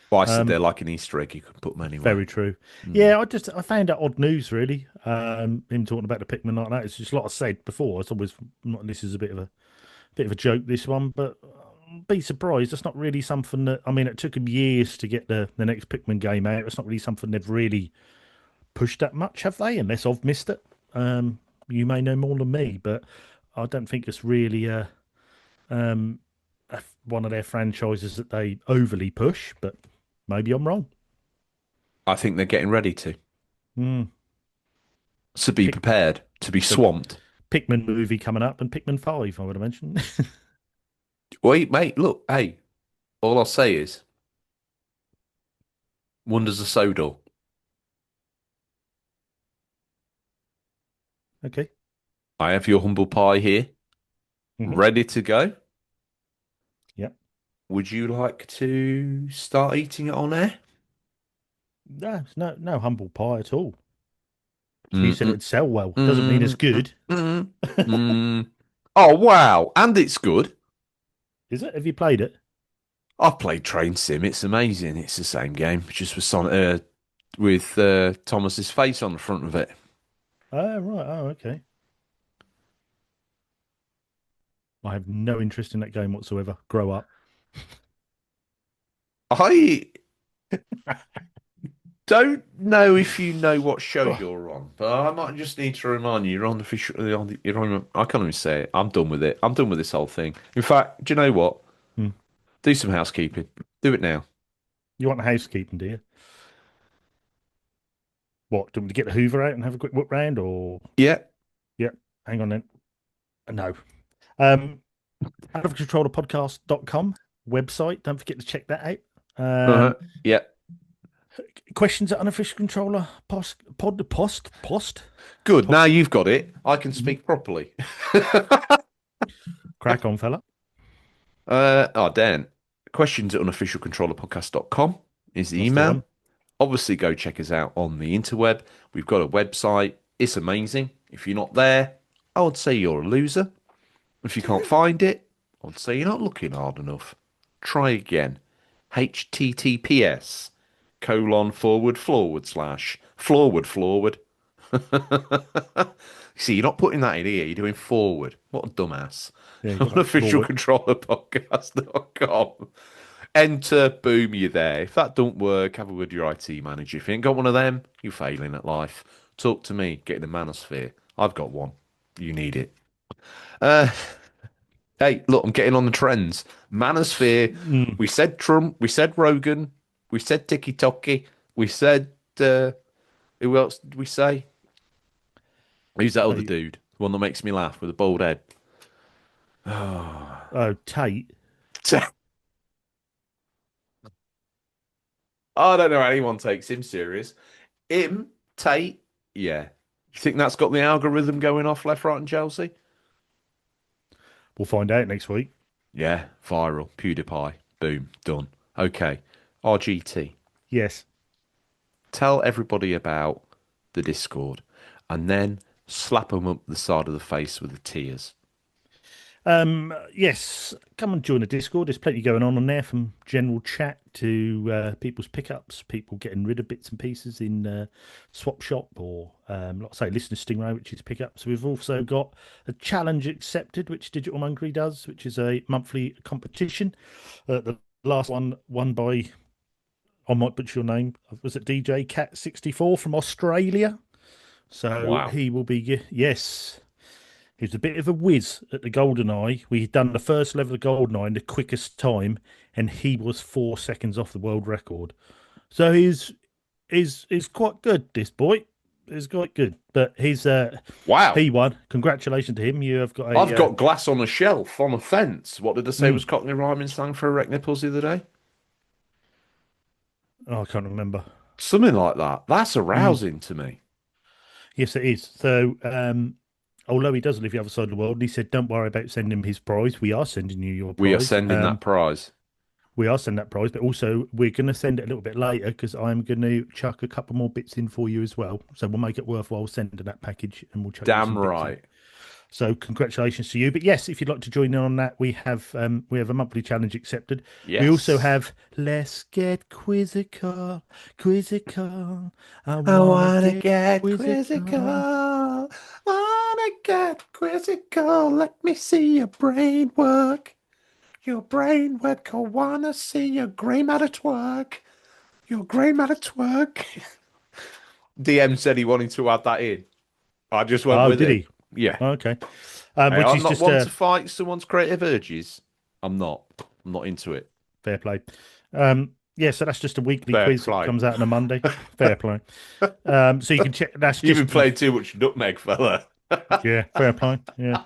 But I said they're um, like an Easter egg. You can put them anywhere. very true. Mm. Yeah, I found out odd news really. Him talking about the Pikmin like that. It's just like I said before. It's always this is a bit of a joke. This one, but be surprised. It's not really something that I mean. It took them years to get the next Pikmin game out. It's not really something they've really pushed that much, have they? Unless I've missed it. You may know more than me, but I don't think it's really um, one of their franchises that they overly push. But maybe I'm wrong. I think they're getting ready to. Mm. So be Pick prepared to be so swamped. Pikmin movie coming up and Pikmin 5, I would have mentioned. Wait, mate, look, hey, all I'll say is Wonders of Sodor. Okay. I have your humble pie here, Hmm. ready to go. Yeah. Would you like to start eating it on air? No, it's no humble pie at all. You Mm, said mm, it'd sell well. Doesn't mean it's mm, mm, good. mm, mm. Oh, wow. And it's good. Is it? Have you played it? I've played Train Sim. It's amazing. It's the same game, just with Thomas's face on the front of it. Oh, right. Oh, okay. I have no interest in that game whatsoever. Grow up. I don't know if you know what show you're on, but I might just need to remind you. You're on the official. You're on. I can't even say it. I'm done with it. I'm done with this whole thing. In fact, do you know what? Hmm. Do some housekeeping. Do it now. You want housekeeping, do you? What? Do we get the Hoover out and have a quick look round, or Yeah. yeah? Hang on then. No. Um, outofcontrollerpodcast.com website. Don't forget to check that out. Uh-huh. Yeah. Questions at unofficial controller post. Good. Pod, Now you've got it. I can mhm. speak properly. Crack on, fella. Dan. Questions at unofficialcontrollerpodcast.com is the That's the email. one. Obviously, go check us out on the interweb. We've got a website. It's amazing. If you're not there, I would say you're a loser. If you can't find it, I'd say you're not looking hard enough. Try again. HTTPS colon forward. See, you're not putting that in here. You're doing forward. What a dumbass. Yeah, you got that forward. Unofficialcontrollerpodcast.com. Enter, boom, you're there. If that don't work, have a word with your IT manager. If you ain't got one of them, you're failing at life. Talk to me, get in the manosphere. I've got one. You need it. Uh, hey, look, I'm getting on the trends. Manosphere, Mm. we said Trump, we said Rogan, we said Tiki Toki, we said, who else did we say? Who's that other Oh, dude? The one that makes me laugh with a bald head. oh, Tate. I don't know how anyone takes him serious. Him, Tate, yeah. You think that's got the algorithm going off left, right, and Chelsea? We'll find out next week. Yeah, viral. PewDiePie. Boom, done. Okay. RGT. Yes. Tell everybody about the Discord and then slap them up the side of the face with the tears. Yes, come and join the Discord. There's plenty going on there, from general chat to people's pickups, people getting rid of bits and pieces in Swap Shop, or like I say, Listener Stingray, which is pickups. We've also got a challenge accepted, which Digital Monkery does, which is a monthly competition. The last one won by, I might butcher your name, was it DJ Cat 64 from Australia? So Wow. he will be, yes. He was a bit of a whiz at the GoldenEye. We had done the first level of GoldenEye in the quickest time, and he was 4 seconds off the world record. So he's quite good. This boy is quite good. But Wow. he won. Congratulations to him. You have got I've a got glass on a shelf on a fence. What did I say was Cockney rhyming slang for erect nipples the other day? oh, I can't remember. Something like that. That's Mm, arousing to me. yes, it is. So although he does live the other side of the world, he said, "Don't worry about sending him his prize. We are sending you your We are prize." sending that prize. We are sending that prize, but also we're going to send it a little bit later because I'm going to chuck a couple more bits in for you as well. So we'll make it worthwhile sending that package, and we'll chuck you Damn some bits in. right. So congratulations to you. But yes, if you'd like to join in on that, we have a monthly challenge accepted. We also Yes. have Let's Get Quizzical, Quizzical. I I wanna wanna get get quizzical. quizzical. Wanna get quizzical. Let me see your brain work. Your brain work. I wanna see your grey matter twerk. Your grey matter twerk. DM said he wanted to add that in. I just went Oh, with did it. he? Yeah. Okay. Hey, Which I'm is not just one to fight someone's creative urges. I'm not. I'm not into it. fair play. Yeah, so that's just a weekly Fair quiz that play. comes out on a Monday. Fair play. So you can check. That's You've been just the playing too much Nutmeg, fella. yeah, fair play. Yeah,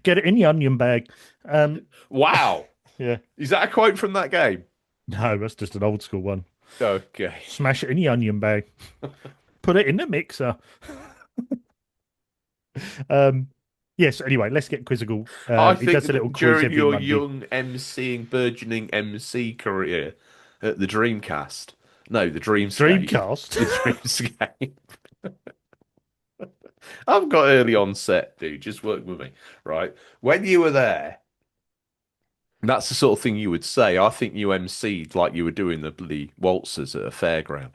get it in the onion bag. Um, Wow. yeah, Is that a quote from that game? no, that's just an old school one. Okay. Smash it in the onion bag. Put it in the mixer. Um, yes. Anyway, let's get quizzical. I He think does a little that quiz during every your Monday. young MCing, burgeoning MC career at the Dreamcast, no, the Dreamscape, Dreamcast. the Dreamscape. I've got early onset, dude. Just work with me, right? When you were there, that's the sort of thing you would say. I think you MC'd like you were doing the bloody waltzers at a fairground.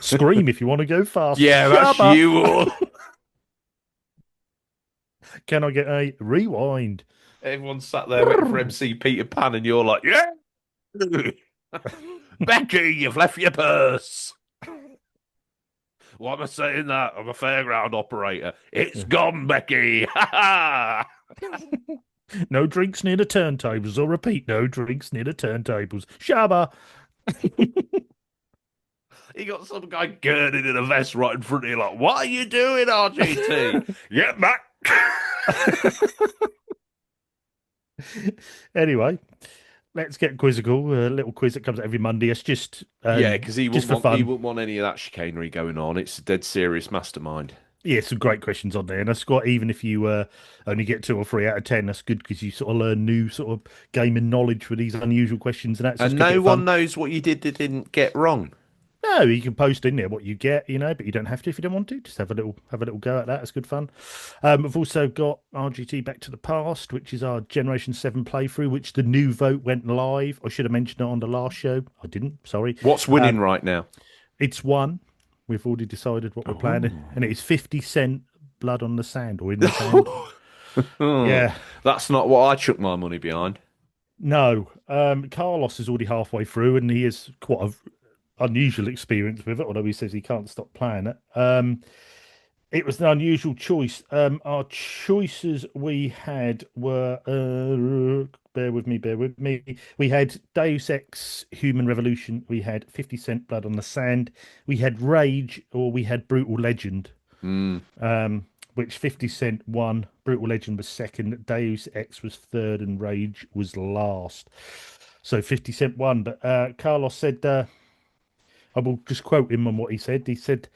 Scream if you want to go fast. Yeah, that's Shabba. you all. Can I get a rewind? Everyone sat there waiting for MC Peter Pan, and you're like, yeah. Becky, you've left your purse. Why am I saying that? I'm a fairground operator. It's gone, Becky. Ha ha. No drinks near the turntables. I'll repeat, no drinks near the turntables. Shabba. You got some guy girded in a vest right in front of you, like, what are you doing, RGT? Get back. Anyway, let's get quizzical. A little quiz that comes out every Monday. It's Yeah, because just for he fun. wouldn't want any of that chicanery going on. It's a dead serious mastermind. Yeah, some great questions on there, and that's quite even if you only get 2 or 3 out of 10. That's good because you sort of learn new sort of gaming knowledge for these unusual questions, and that's just And a good bit no of one fun. knows what you did that didn't get wrong. No, you can post in there what you get, but you don't have to if you don't want to. Just have a little go at that. It's good fun. We've also got RGT Back to the Past, which is our Generation 7 playthrough, which the new vote went live. I should have mentioned it on the last show. I didn't, sorry. What's winning right now? It's one. We've already decided what we're planning, and it is 50 Cent Blood on the Sand or in the Sand. Oh, Yeah. that's not what I chucked my money behind. No. Carlos is already halfway through, and he has quite a unusual experience with it, although he says he can't stop playing it. It was an unusual choice. Our choices we had were bear with me, bear with me. We had Deus Ex Human Revolution, we had 50 Cent Blood on the Sand, we had Rage, or we had Brutal Legend. Mm. Which 50 Cent won, Brutal Legend was second, Deus Ex was third, and Rage was last. So 50 Cent won. But Carlos said, I will just quote him on what he said. He said,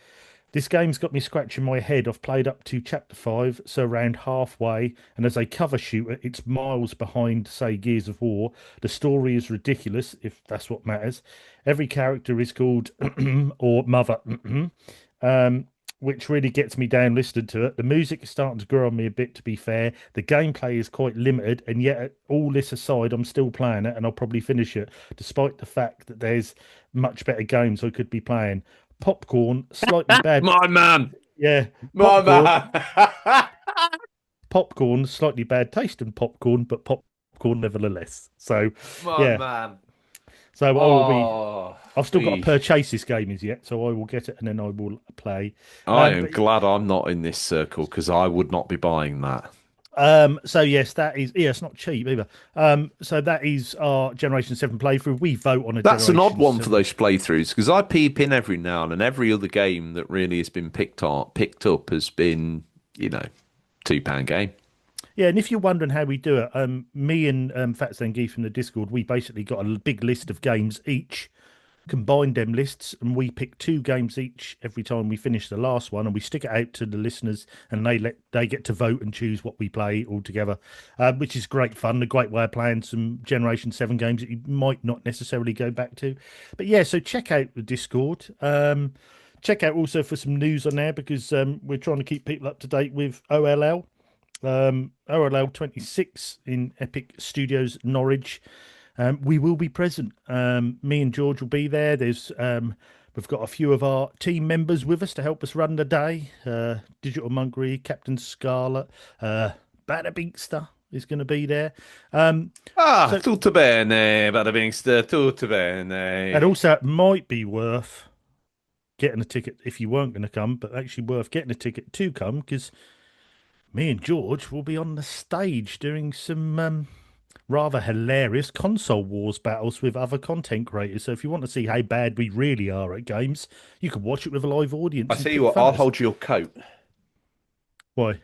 this game's got me scratching my head. I've played up to chapter 5, so around halfway, and as a cover shooter, it's miles behind, say, Gears of War. The story is ridiculous, if that's what matters. Every character is called or Mother, um, which really gets me down listening to it. The music is starting to grow on me a bit, to be fair. The gameplay is quite limited, and yet, all this aside, I'm still playing it, and I'll probably finish it, despite the fact that there's much better games I could be playing. Popcorn, slightly bad. My man. Yeah, My man. popcorn, slightly bad taste in popcorn, but popcorn nevertheless. So, My yeah. man. So I will be. Oh, I've still got to purchase this game as yet, so I will get it and then I will play. I am But glad I'm not in this circle because I would not be buying that. so yes, that is. Yeah, it's not cheap either. So that is our Generation 7 playthrough. We vote on a That's an odd Generation one for 7. those playthroughs because I peep in every now and then. Every other game that really has been picked up has been, £2 game. Yeah, and if you're wondering how we do it, me and Fat Zangief from the Discord, we basically got a big list of games each, combined them lists, and we pick 2 games each every time we finish the last one, and we stick it out to the listeners, and they get to vote and choose what we play all together, which is great fun. A great way of playing some Generation 7 games that you might not necessarily go back to. But yeah, so check out the Discord. Check out also for some news on there because we're trying to keep people up to date with OLL. OLL 26 in Epic Studios Norwich. We will be present. Me and George will be there. We've got a few of our team members with us to help us run the day. Digital Monkery, Captain Scarlet, Bada Binkster is going to be there. So, Tutto bene, bada bingster, tutto bene. and also it might be worth getting a ticket if you weren't going to come, but actually worth getting a ticket to come because me and George will be on the stage doing some rather hilarious console wars battles with other content creators. So if you want to see how bad we really are at games, you can watch it with a live audience I and tell you pick what, fun I'll at us. hold your coat. Why?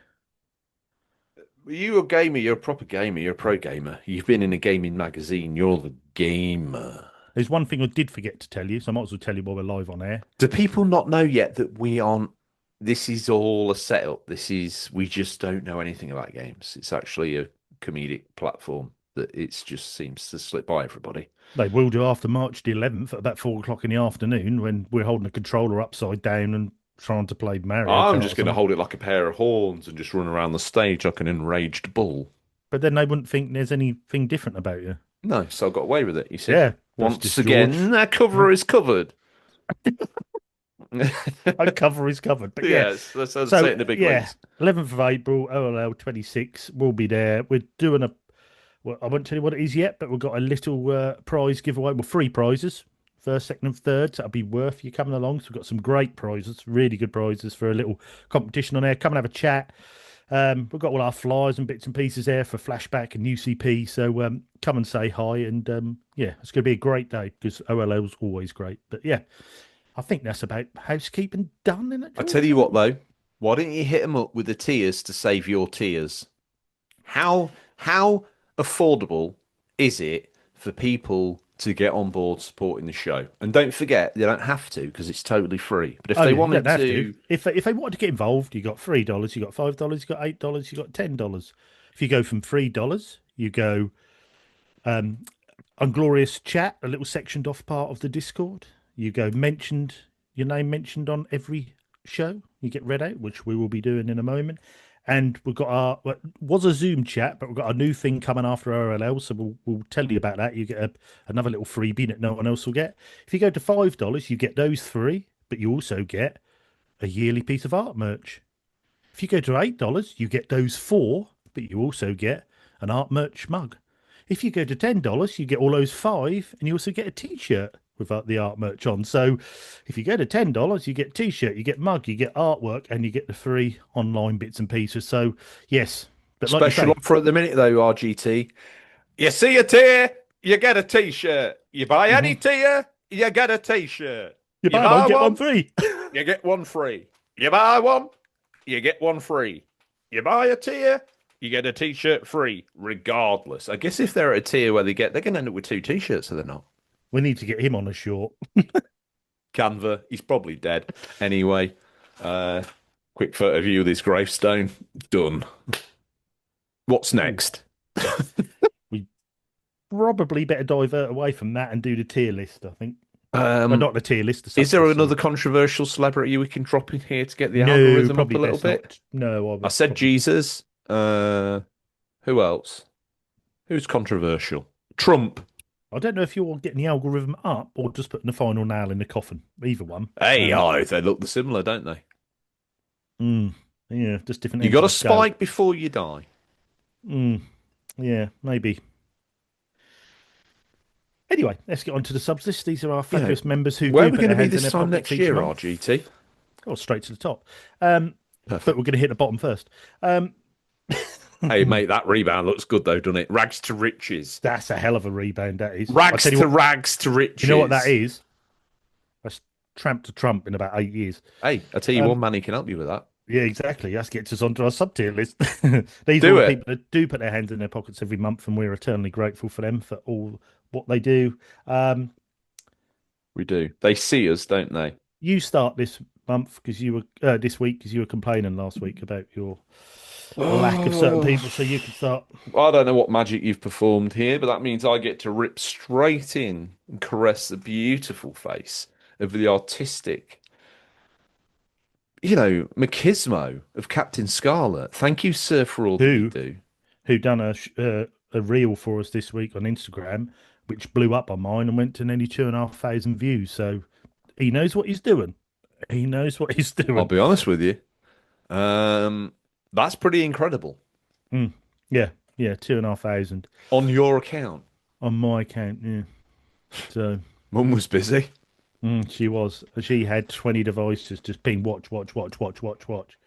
You're a gamer, you're a proper gamer, you're a pro gamer. You've been in a gaming magazine, you're the gamer. There's one thing I did forget to tell you, so I might as well tell you while we're live on air. Do people not know yet that we aren't? This is all a setup. We just don't know anything about games. It's actually a comedic platform that it just seems to slip by everybody. They will do after March the 11th at about 4 o'clock in the afternoon when we're holding a controller upside down and trying to play Mario I'm Kart just or going to something. hold it like a pair of horns and just run around the stage like an enraged bull. But then they wouldn't think there's anything different about you. No, so I got away with it, you see. Yeah, that's Once just George. again, that cover is covered. Our cover is covered. But yeah, Yes, let's say so it in the big yeah, leagues. 11th of April, OLL 26. We'll be there. We're doing well, I won't tell you what it is yet, but we've got a little prize giveaway. Well, 3 prizes. first, second, and third. So that'll be worth you coming along. So we've got some great prizes, really good prizes for a little competition on there. Come and have a chat. We've got all our flyers and bits and pieces there for Flashback and UCP. So come and say hi. And yeah, it's going to be a great day because OLL's always great. But yeah, I think that's about housekeeping done in it, I tell George. you what, though, why don't you hit them up with the tiers to save your tears? How affordable is it for people to get on board supporting the show? And don't forget, they don't have to because it's totally free. But if Oh they yeah, you don't wanted have to. to, If they wanted to get involved, you got $3, you got $5, you got $8, you got $10. If you go from $3, you go unglorious chat, a little sectioned off part of the Discord. You go mentioned, your name mentioned on every show. You get read out, which we will be doing in a moment. And we've got our well, it was a Zoom chat, but we've got a new thing coming after OLL, so we'll tell you about that. You get another little freebie that no one else will get. If you go to $5, you get those three, but you also get a yearly piece of art merch. If you go to $8, you get those four, but you also get an art merch mug. If you go to $10, you get all those five, and you also get a T-shirt with the art merch on. So, if you go to $10, you get T-shirt, you get mug, you get artwork, and you get the free online bits and pieces. So, yes, but like you special say, offer at the minute, though, RGT. You see a tier, you get a t-shirt. You buy any mhm, tier, you get a t-shirt. you You buy one buy get one one, free. you get one free. You buy one, you get one free. You buy a tier, you get a t-shirt free, regardless. I guess if they're at a tier where they're going to end up with two t-shirts, are they not? We need to get him on a short. Canva, he's probably dead. Anyway, uh, quick photo view of this gravestone. Done. What's Ooh, next? we probably better divert away from that and do the tier list. I think, well, Um, not the tier list, the is sub there list. another Sorry. controversial celebrity we can drop in here to get the No, algorithm up probably a little best bit? not. No, I I would said probably. Jesus. Who else? Who's controversial? Trump. I don't know if you're getting the algorithm up or just putting the final nail in the coffin. Either one. Hey, oh, they look similar, don't they? Mm, yeah, just different You ends got of to the scale. spike before you die. Mm, yeah, maybe. Anyway, let's get on to the subs list. These are our You know, fabulous members who where are do we put going to their be hands in this their time pockets next each year, month. RGT? Or straight to the top. Um, but we're Perfect. going to hit the bottom first. Hey, mate, that rebound looks good though, doesn't it? Rags to riches. That's a hell of a rebound, that is. I Rags tell you to what, rags to you know what that riches. is? That's Tramp to Trump in about 8 years. Hey, I tell you one Um, man who can help you with that. Yeah, exactly. That gets us onto our sub tier list. These are all Do the it. people that do put their hands in their pockets every month, and we're eternally grateful for them for all what they do. Um, We do. They see us, don't they? you start this month because you were this week because you were complaining last week about your lack of certain Oh, people, so you can start. I don't know what magic you've performed here, but that means I get to rip straight in and caress the beautiful face of the artistic, machismo of Captain Scarlet. Thank you, sir, for all that you Who do. done a reel for us this week on Instagram, which blew up on mine and went to nearly 2,500 views. So he knows what he's doing. He knows what he's I'll doing. be honest with you. Um, that's pretty incredible Mm, yeah, yeah, 2,500 on your account. on my account. Yeah. So Mum was busy. she was. She had 20 devices just being watch, watch, watch, watch, watch, watch.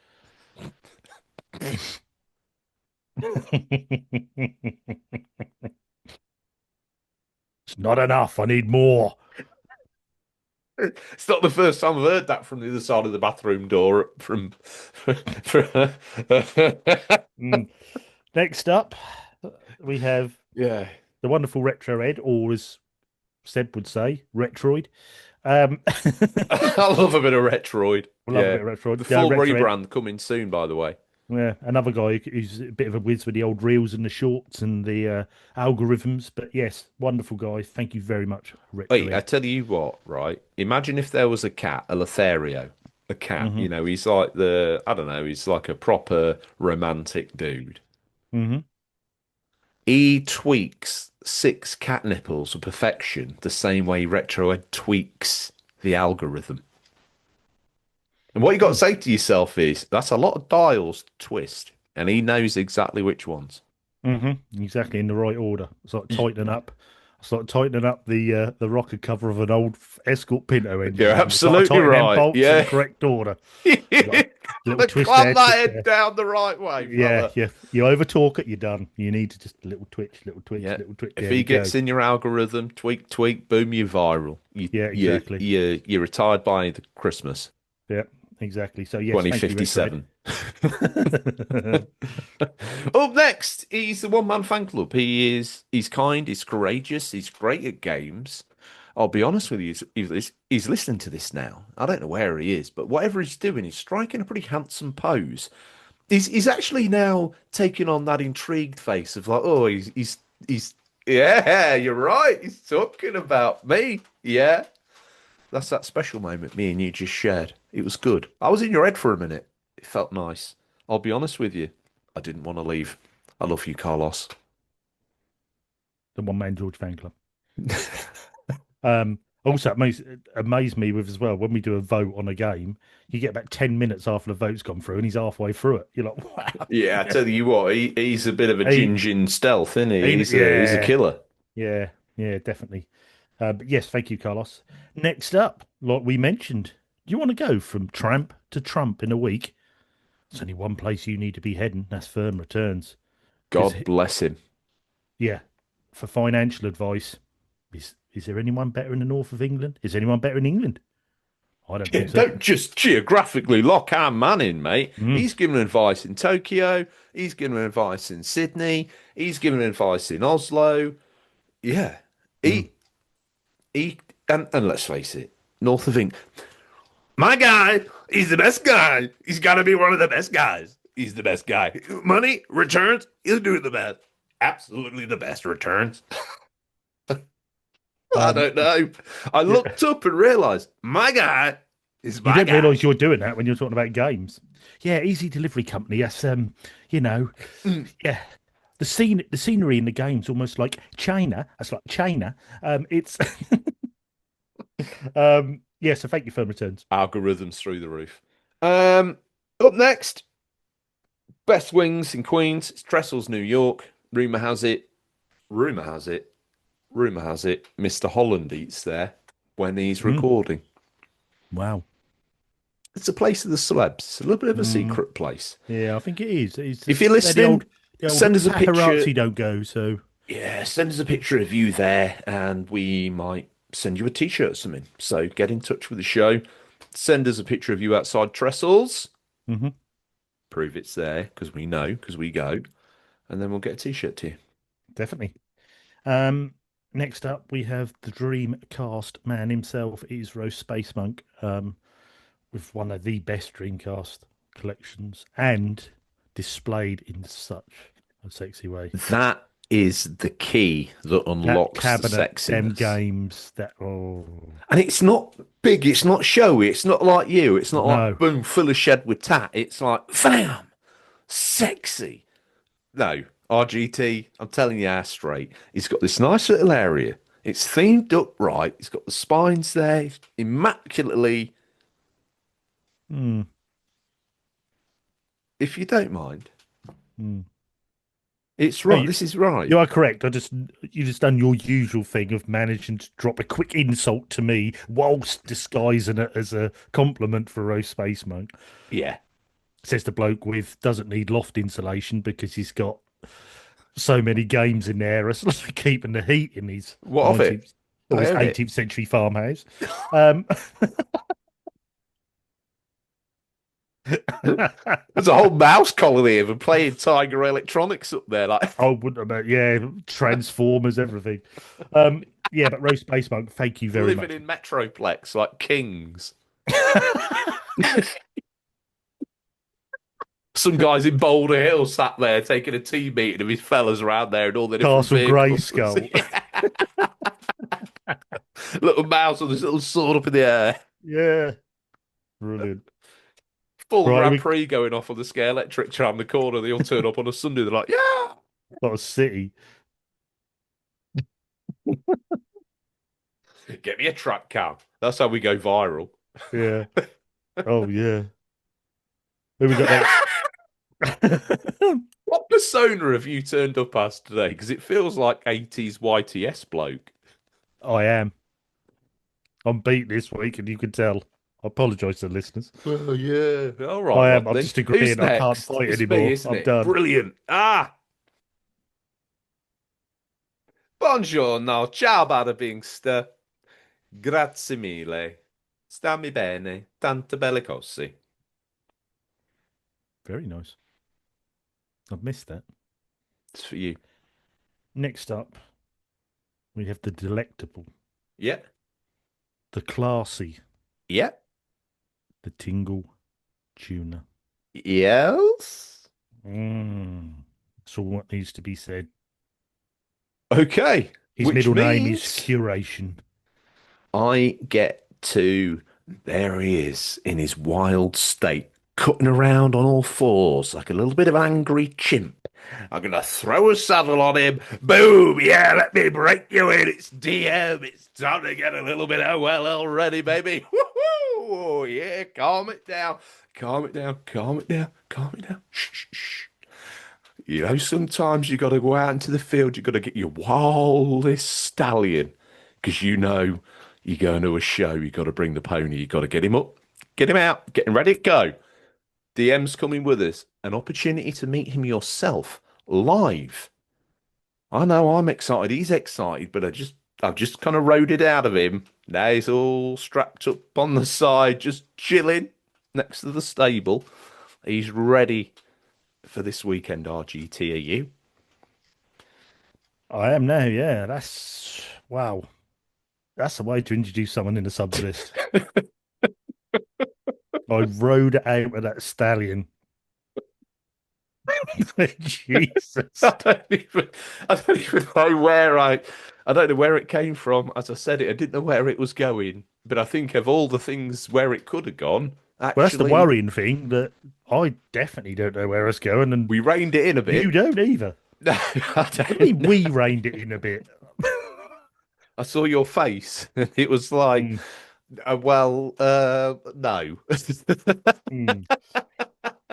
It's not enough. I need more. It's not the first time I've heard that from the other side of the bathroom door. From Mm. Next up, we have yeah, the wonderful Retro Ed, or as Seb would say, Retroid. Um, I love a bit of Retroid. I love a Yeah, bit of Retroid. the full Retro Ed, rebrand coming soon, by the way. yeah, another guy who's a bit of a whiz with the old reels and the shorts and the algorithms. But yes, wonderful guy. Thank you very much, Retro Wait, I Ed. tell you what, right? Imagine if there was a cat, a Lothario, a cat. Hmm. He's like I don't know, he's like a proper romantic dude. Hmm. He tweaks six cat nipples to perfection the same way Retroid tweaks the algorithm. And what you got to say to yourself is that's a lot of dials to twist, and he knows exactly which ones. Hmm. Exactly in the right order. It's like tighten up. It's like tightening up the rocker cover of an old Escort Pinto You're engine. You've got to absolutely tighten them right. bolts in the Yeah. correct order. You got a little Gotta twist clamp there, that twist head there. down the right way, Yeah, fella. yeah. You over torque it, you're done. You need to just a little twitch, little twitch, Yeah. little twitch. If There he we go. gets in your algorithm, tweak, tweak, boom, you're viral. Yeah, exactly. You're retired by the Christmas Yeah, exactly. So yes, thank you, Retro Ed. 2057. Up next, he's the one man fan club. He's kind, he's courageous, he's great at games. I'll be honest with you, he's listening to this now. I don't know where he is, but whatever he's doing, he's striking a pretty handsome pose. He's actually now taking on that intrigued face of like, oh, he's yeah, you're right. He's talking about me. Yeah. That's that special moment me and you just shared. It was good. I was in your head for a minute. It felt nice. I'll be honest with you. I didn't want to leave. I love you, Carlos. The one man George fan club. Also, amazed me with as well when we do a vote on a game, you get about 10 minutes after the vote's gone through, and he's halfway through it. You're like, wow, Yeah, I tell you what, he's a bit of a he, ginger in stealth, isn't he? He's a yeah, killer. yeah, yeah, definitely. But yes, thank you, Carlos. Next up, like we mentioned, do you want to go from tramp to Trump in a week? There's only one place you need to be heading. That's Firm Returns. Because God bless him. yeah, for financial advice, is there anyone better in the north of England? Is anyone better in England? I don't Yeah, think so. don't just geographically lock our man in, mate. Mm, He's giving advice in Tokyo. He's giving advice in Sydney. He's giving advice in Oslo. Yeah. mm. He he and let's face it, north of England. My guy, he's the best guy. He's got to be one of the best guys. He's the best guy. Money, returns, he'll do the best. Absolutely the best returns. I Um, don't know. I yeah. looked up and realized my guy is You my don't guy. realise you're doing that when you're talking about games. Yeah, easy delivery company. That's you know, Mm. yeah. The scenery in the game's almost like China. That's like China. It's yeah. So thank you for returns. Algorithms through the roof. Um, Up next, best wings in Queens. It's Trestle's New York. Rumor has it. Rumor has it. Rumor has it. Mr. Holland eats there when he's Mm, recording. wow. It's a place of the celebs. It's a little bit of a Mm, secret place. yeah, I think it is. If you're They're the listening, old send us a picture. paparazzi don't go. So Yeah, send us a picture of you there, and we might send you a t-shirt or something. So get in touch with the show. Send us a picture of you outside Trestles. mhm, Prove it's there because we know because we go, and then we'll get a t-shirt to you. definitely. Um, Next up we have the Dreamcast man himself, Isro Space Monk. With one of the best Dreamcast collections and displayed in such a sexy way. That is the key that That unlocks the cabinet, them sexiness. games, that oh And it's not big, it's not showy, it's not like you, it's not like no, boom, full of shed with tat. It's like, bam, sexy. No, RGT, I'm telling you how straight. He's got this nice little area. It's themed up right. He's got the spines there, immaculately. mm, If you don't mind, mm. it's No, right. This is right. you are correct. You just done your usual thing of managing to drop a quick insult to me whilst disguising it as a compliment for Rose Space Monk. Yeah. Says the bloke with doesn't need loft insulation because he's got so many games in there. It's like keeping the heat in his What of it? 19th or I his own it. 18th century farmhouse. Um, There's a whole mouse colony of them playing Tiger Electronics up there. Like, I wouldn't have, yeah, Transformers, everything. Yeah, but Roast Space Monk, thank you very living much. in Metroplex like kings. Some guys in Boulder Hill sat there taking a tea meeting of his fellas around there and all the different Castle vehicles. Grayskull. Little mouse with his little sword up in the air. Yeah, brilliant. Full Right, Grand we Prix going off on the Scale Electric around the corner. They all turn up on a Sunday. They're like, yeah. got a city. Get me a track cam. That's how we go viral. Yeah. Oh, yeah. Who we got next? persona have you turned up as today? Because it feels like 80s YTS bloke. I am. I'm beat this week, and you can tell. I apologise to the listeners. Oh, yeah. All right, I am. I'm Rodney. just Who's agreeing I can't next? fight It's me, anymore. isn't I'm it? done. Brilliant. Ah, buongiorno. Ciao, bada bingster. Grazie mille. Stammi bene. Tante belle cose. Very nice. I've missed that. It's for you. Next up, we have the delectable, Yeah. the classy, Yeah. the tingle tuner. Yes. That's all what needs to be said. Okay. His Which middle name is means Curation. I get to. There he is in his wild state, cutting around on all fours like a little bit of angry chimp. I'm gonna throw a saddle on him. Boom! Yeah, let me break you in. It's DM. It's time to get a little bit of well ready, baby. Woohoo! Yeah, calm it down. Calm it down. Calm it down. Calm it down. Shh, shh, shh. You know, sometimes you got to go out into the field. You got to get your wildest stallion because you know you're going to a show. You got to bring the pony. You got to get him up, get him out, get him ready to go. DM's coming with us. An opportunity to meet him yourself live. I know I'm excited. He's excited, but I've just kind of rode it out of him. Now he's all strapped up on the side, just chilling next to the stable. He's ready for this weekend RGT. Are you? I am now, yeah. That's wow. That's a way to introduce someone in the subs list. I rode out with that stallion. Jesus. I don't even, I don't even know I don't know where it came from. As I said it, I didn't know where it was going. But I think of all the things where it could have gone, Well, that's the actually, worrying thing that I definitely don't know where it's going, and we reined it in a you bit. don't either. No, I What do you don't mean know. we reined it in a bit? I saw your face. It was like, Mm, no. mm.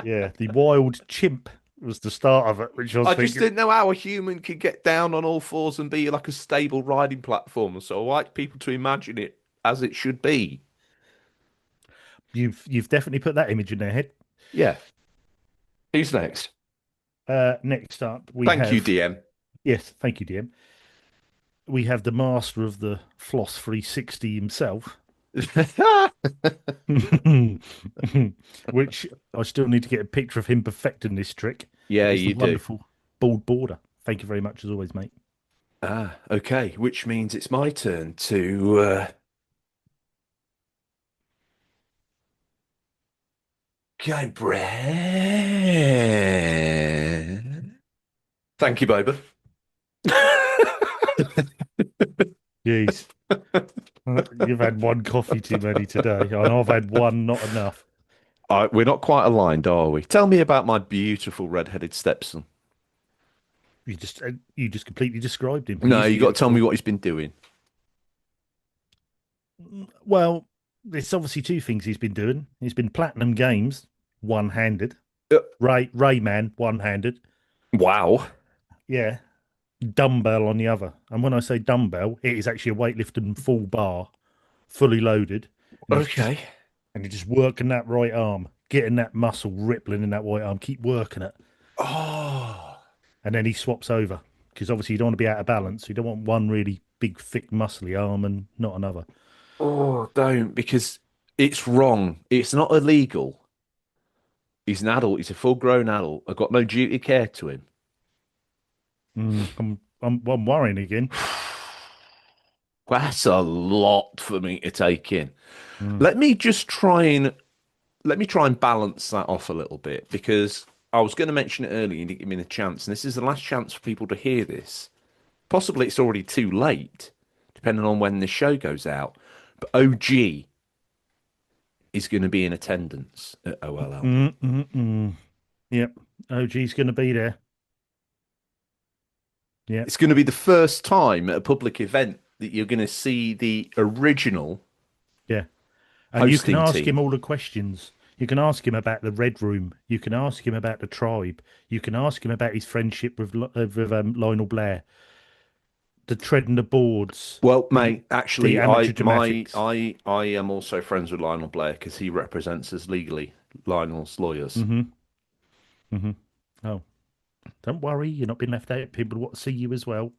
Yeah, the wild chimp was the start of it, which I was I just thinking, didn't know how a human could get down on all fours and be like a stable riding platform. So I like people to imagine it as it should be. you've definitely put that image in their head. Yeah. Who's next? Next up, we Thank you, have DM. yes, thank you, DM. We have the master of the Floss 360 himself, which I still need to get a picture of him perfecting this trick. Yeah, Is the you do. wonderful bald border. Thank you very much as always, mate. Ah, okay. Which means it's my turn to go, Brad. Thank you, Boba. Jeez. You've had one coffee too many today, and I've had one not enough. We're not quite aligned, are we? Tell me about my beautiful red-headed stepson. You just completely described him. No, He's you got to tell me beautiful. what he's been doing. Well, there's obviously two things he's been doing. He's been platinum games one-handed. Uh, Rayman one-handed. wow. Yeah. Dumbbell on the other. And when I say dumbbell, it is actually a weightlifting full bar, fully loaded. And Okay. you're just working that right arm, getting that muscle rippling in that right arm. Keep working it. Oh. And then he swaps over. Because obviously you don't want to be out of balance. You don't want one really big, thick, muscly arm and not another. Oh, don't, because it's wrong. It's not illegal. He's an adult. He's a full-grown adult. I've got no duty of care to him. I'm worrying again. That's a lot for me to take in. Mm. Let me just try and balance that off a little bit because I was going to mention it earlier. You didn't give me the chance, and this is the last chance for people to hear this. Possibly it's already too late, depending on when the show goes out. But OG is going to be in attendance at OLL. Yep. OG's going to be there. Yeah. It's going to be the first time at a public event that you're going to see the original Yeah. And you can hosting ask team. him all the questions. You can ask him about the Red Room. You can ask him about the Tribe. You can ask him about his friendship with Lionel Blair, the treading the boards, Well, the mate, actually, amateur dramatics. I am also friends with Lionel Blair because he represents us legally, Lionel's lawyers. Hmm. Hmm. Oh, don't worry, you're not being left out. People want to see you as well.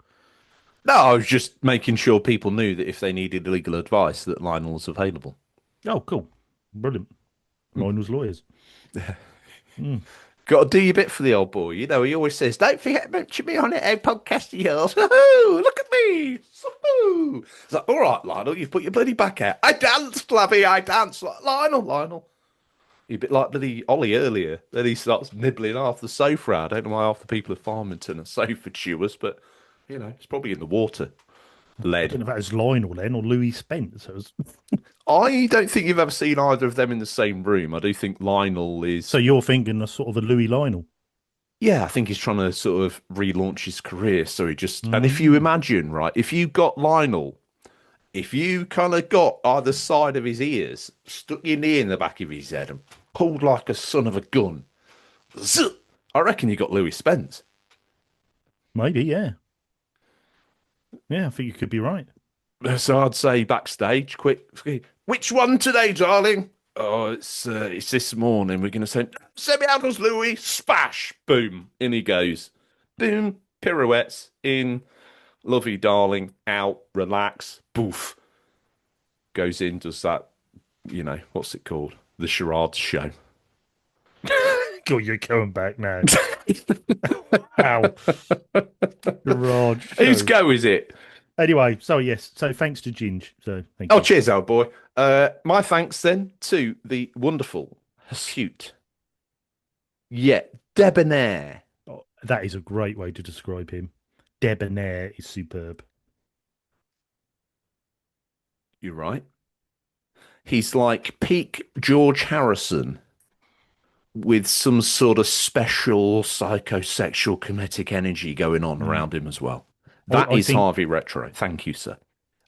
No, I was just making sure people knew that if they needed legal advice, that Lionel's available. Oh, cool, brilliant. Lionel's lawyers. Mm. Got to do your bit for the old boy. You know, he always says, "Don't forget to mention me on it, podcast of yours." Woohoo! Look at me! Woohoo! It's like, all right, Lionel, you've put your bloody back out. I danced, Labby, I danced. Like, Lionel. You're a bit like bloody Ollie earlier. Then he starts nibbling half the sofa. I don't know why half the people of Farmington are sofa chewers, but it's probably in the water. I Lead. don't know if that was Lionel then or Louis Spence. I don't think you've ever seen either of them in the same room. I do think Lionel So is. you're thinking a sort of a Louis Lionel. Yeah, I think he's trying to sort of relaunch his career. So he just. And if you Mm. imagine, right, if you got Lionel, if you kind of got either side of his ears, stuck your knee in the back of his head and pulled like a son of a gun, zzz, I reckon you got Louis Spence. Maybe, yeah. Yeah, I think you could be right. So I'd say backstage, quick, which one today, darling? Oh, it's this morning. We're going to send me out as Louis. Spash, boom, in he goes. Boom, pirouettes in, lovey, darling, out, relax, boof. Goes in, does that, what's it called? The charades show. God, you're coming back now. Ow. Garage Whose show. go is it? Anyway, so yes, so thanks to Ginge. So thank Oh, you. cheers, old boy. My thanks then to the wonderful, astute, yet debonair. Oh, that is a great way to describe him. Debonair is superb. You're right. He's like peak George Harrison with some sort of special psychosexual kinetic energy going on Mm. around him as well. I, That I is think Harvey Retro. Thank you, sir.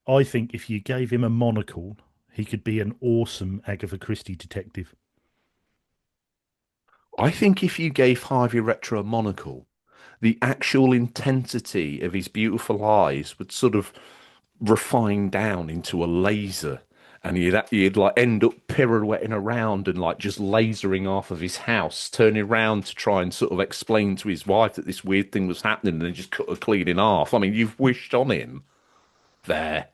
I think if you gave him a monocle, he could be an awesome Agatha Christie detective. I think if you gave Harvey Retro a monocle, the actual intensity of his beautiful eyes would sort of refine down into a laser, and he'd like end up pirouetting around and like just lasering off of his house, turning around to try and sort of explain to his wife that this weird thing was happening, and then just cut her clean in half. I mean, you've wished on him there.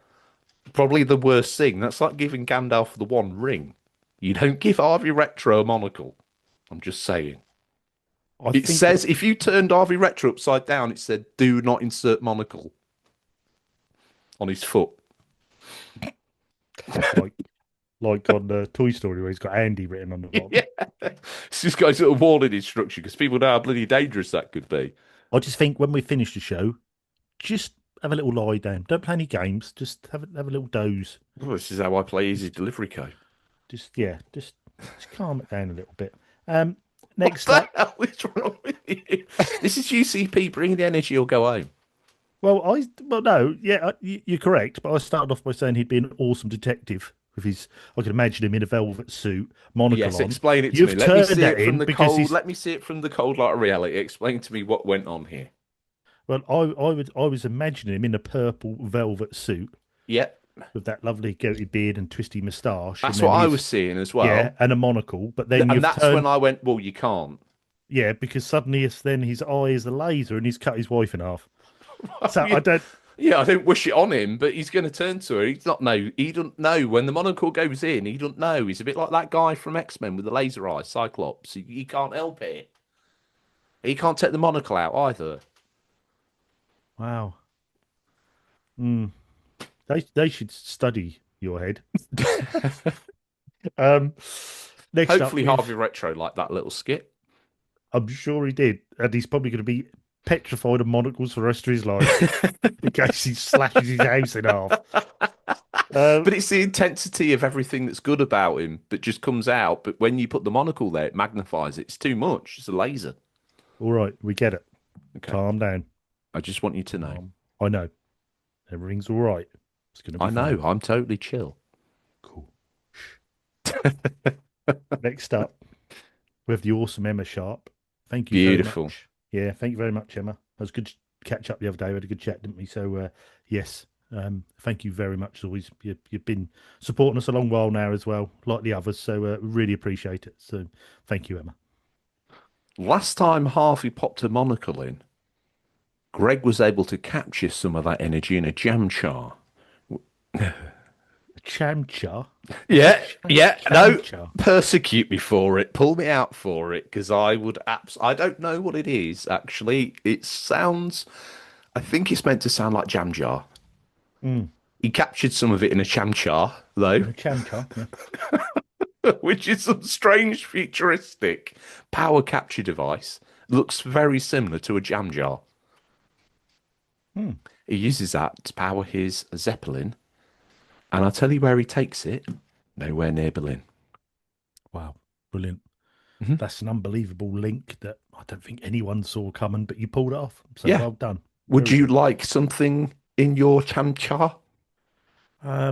Probably the worst thing. That's like giving Gandalf the One Ring. You don't give Harvey Retro a monocle. I'm just saying. I It think says if you turned Harvey Retro upside down, it said "Do not insert monocle" on his foot. like like on Toy Story where he's got Andy written on the bottom. Yeah, it's just got a sort of warning instruction because people know how bloody dangerous that could be. I just think when we finish the show, just have a little lie down. Don't play any games. Just have a little doze. Well, this is how I play Easy Delivery Code. Just calm it down a little bit. What Next the up, hell is wrong with you? This is UCP. Bring the energy or go home. well no, yeah, you're correct. But I started off by saying he'd be an awesome detective with his. I can imagine him in a velvet suit, monocle Yes, on. explain it to me. You've Let me turned see that it from in the because cold. he's. Let me see it from the cold light of reality. Explain to me what went on here. Well, I was imagining him in a purple velvet suit Yep, with that lovely goatee beard and twisty moustache, and that's what then I his was seeing as yeah, well. and a monocle. But then And you've that's when turned I went, well, you can't. yeah, because suddenly then his eye is a laser and he's cut his wife in half. So I don't. Yeah, I don't wish it on him, but he's going to turn to her. He's not know. He doesn't know when the monocle goes in. He doesn't know. He's a bit like that guy from X-Men with the laser eyes, Cyclops. He can't help it. He can't take the monocle out either. Wow. Mm. They should study your head. Um, next up, Hopefully, Harvey Retro liked that little skit. I'm sure he did, and he's probably going to be petrified of monocles for the rest of his life in case he slashes his house in half. But it's the intensity of everything that's good about him that just comes out. But when you put the monocle there, it magnifies it. It's too much. It's a laser. All right, we get it. Okay. Calm down. I just want you to know. I know. Everything's all right. It's going to be I know. fine. I'm totally chill. Cool. Next up, we have the awesome Emma Sharp. Thank you very Beautiful. much. Yeah, thank you very much, Emma. It was good to catch up the other day. We had a good chat, didn't we? So, yes, thank you very much. As always, you've been supporting us a long while now as well, like the others. So, really appreciate it. So, thank you, Emma. Last time Harvey popped a monocle in, Greg was able to capture some of that energy in a jam char. A chamcha? What's a Yeah, yeah. No, chamcha? persecute me for it. Pull me out for it, because I would I don't know what it is, actually. It sounds. I think it's meant to sound like jam jar. Mm, He captured some of it in a cham char, though, a chamcha, yeah. which is some strange futuristic power capture device. Looks very similar to a jam jar. Mm, He uses that to power his Zeppelin, and I'll tell you where he takes it. Nowhere near Berlin. wow, brilliant. Mhm. That's an unbelievable link that I don't think anyone saw coming, but you pulled it off. So, Yeah. well done. Would Very you good. like something in your cham char? I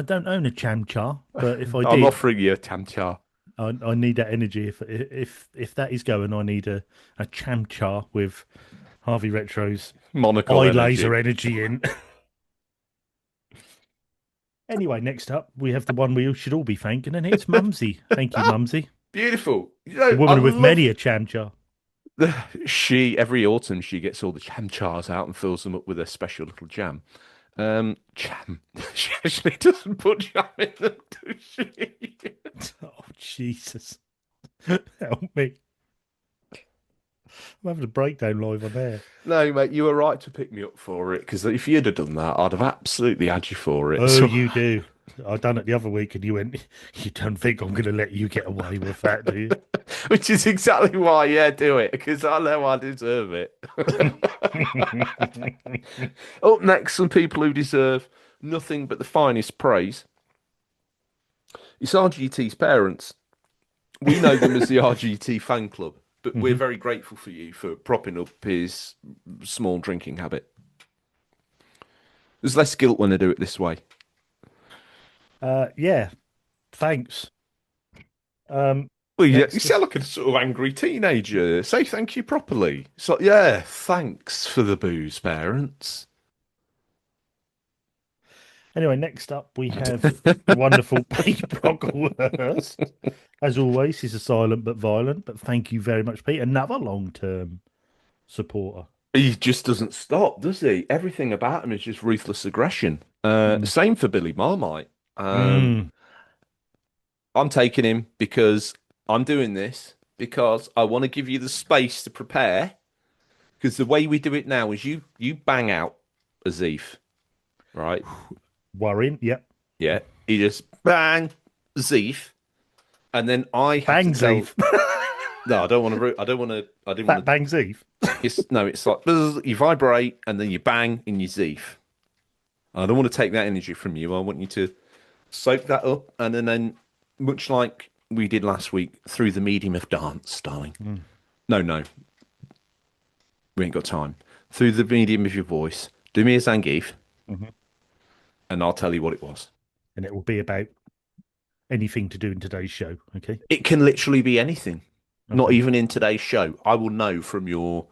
don't own a chamcha, but if I I'm did, offering you a cham char. I need that energy. If that is going, I need a chamcha with Harvey Retro's Monocle eye energy. laser energy in. Anyway, next up we have the one we should all be thanking, and it's Mumsy. Thank you, Mumsy, Beautiful. the I woman with many love a chamcha. she every autumn she gets all the cham chars out and fills them up with a special little jam. Jam. She actually doesn't put jam in them, does she? Oh Jesus, help me! I'm having a breakdown live on air. No, mate, you were right to pick me up for it, because if you'd have done that, I'd have absolutely had you for it. Oh, So, you do. I done it the other week, and you went. You don't think I'm going to let you get away with that, do which is exactly why, yeah, do it, because I know I deserve it. you? Up next, some people who deserve nothing but the finest praise. It's RGT's parents. We know them as the RGT fan club, but we're hmm very grateful for you for propping up his small drinking habit. There's less guilt when they do it this way. Yeah, thanks. Well, you Next, sound like a sort of angry teenager. Say thank you properly. So, yeah, thanks for the booze, parents. anyway, next up we have the wonderful Pete Brocklehurst. As always, he's a silent but violent. But thank you very much, Pete. Another long-term supporter. He just doesn't stop, does he? Everything about him is just ruthless aggression. Mm. Same for Billy Marmite. Mm. I'm taking him because I'm doing this because I want to give you the space to prepare. Because the way we do it now is you bang out a Zeef, right? Worrying. Yep. Yeah, you just bang Zeef, and then I have to Bang tell. Eve. No, I don't want to. I don't want to. I didn't Fat want to. Bang Eve. It's no. It's like buzz, you vibrate and then you bang in your Zeef. I don't want to take that energy from you. I want you to soak that up, and then much like we did last week, through the medium of dance, darling. Mm. No, no, we ain't got time. Through the medium of your voice, do me a Zangief, Mhm. and I'll tell you what it was. And it will be about anything to do in today's show. Okay. It can literally be anything, not Okay. even in today's show. I will know from your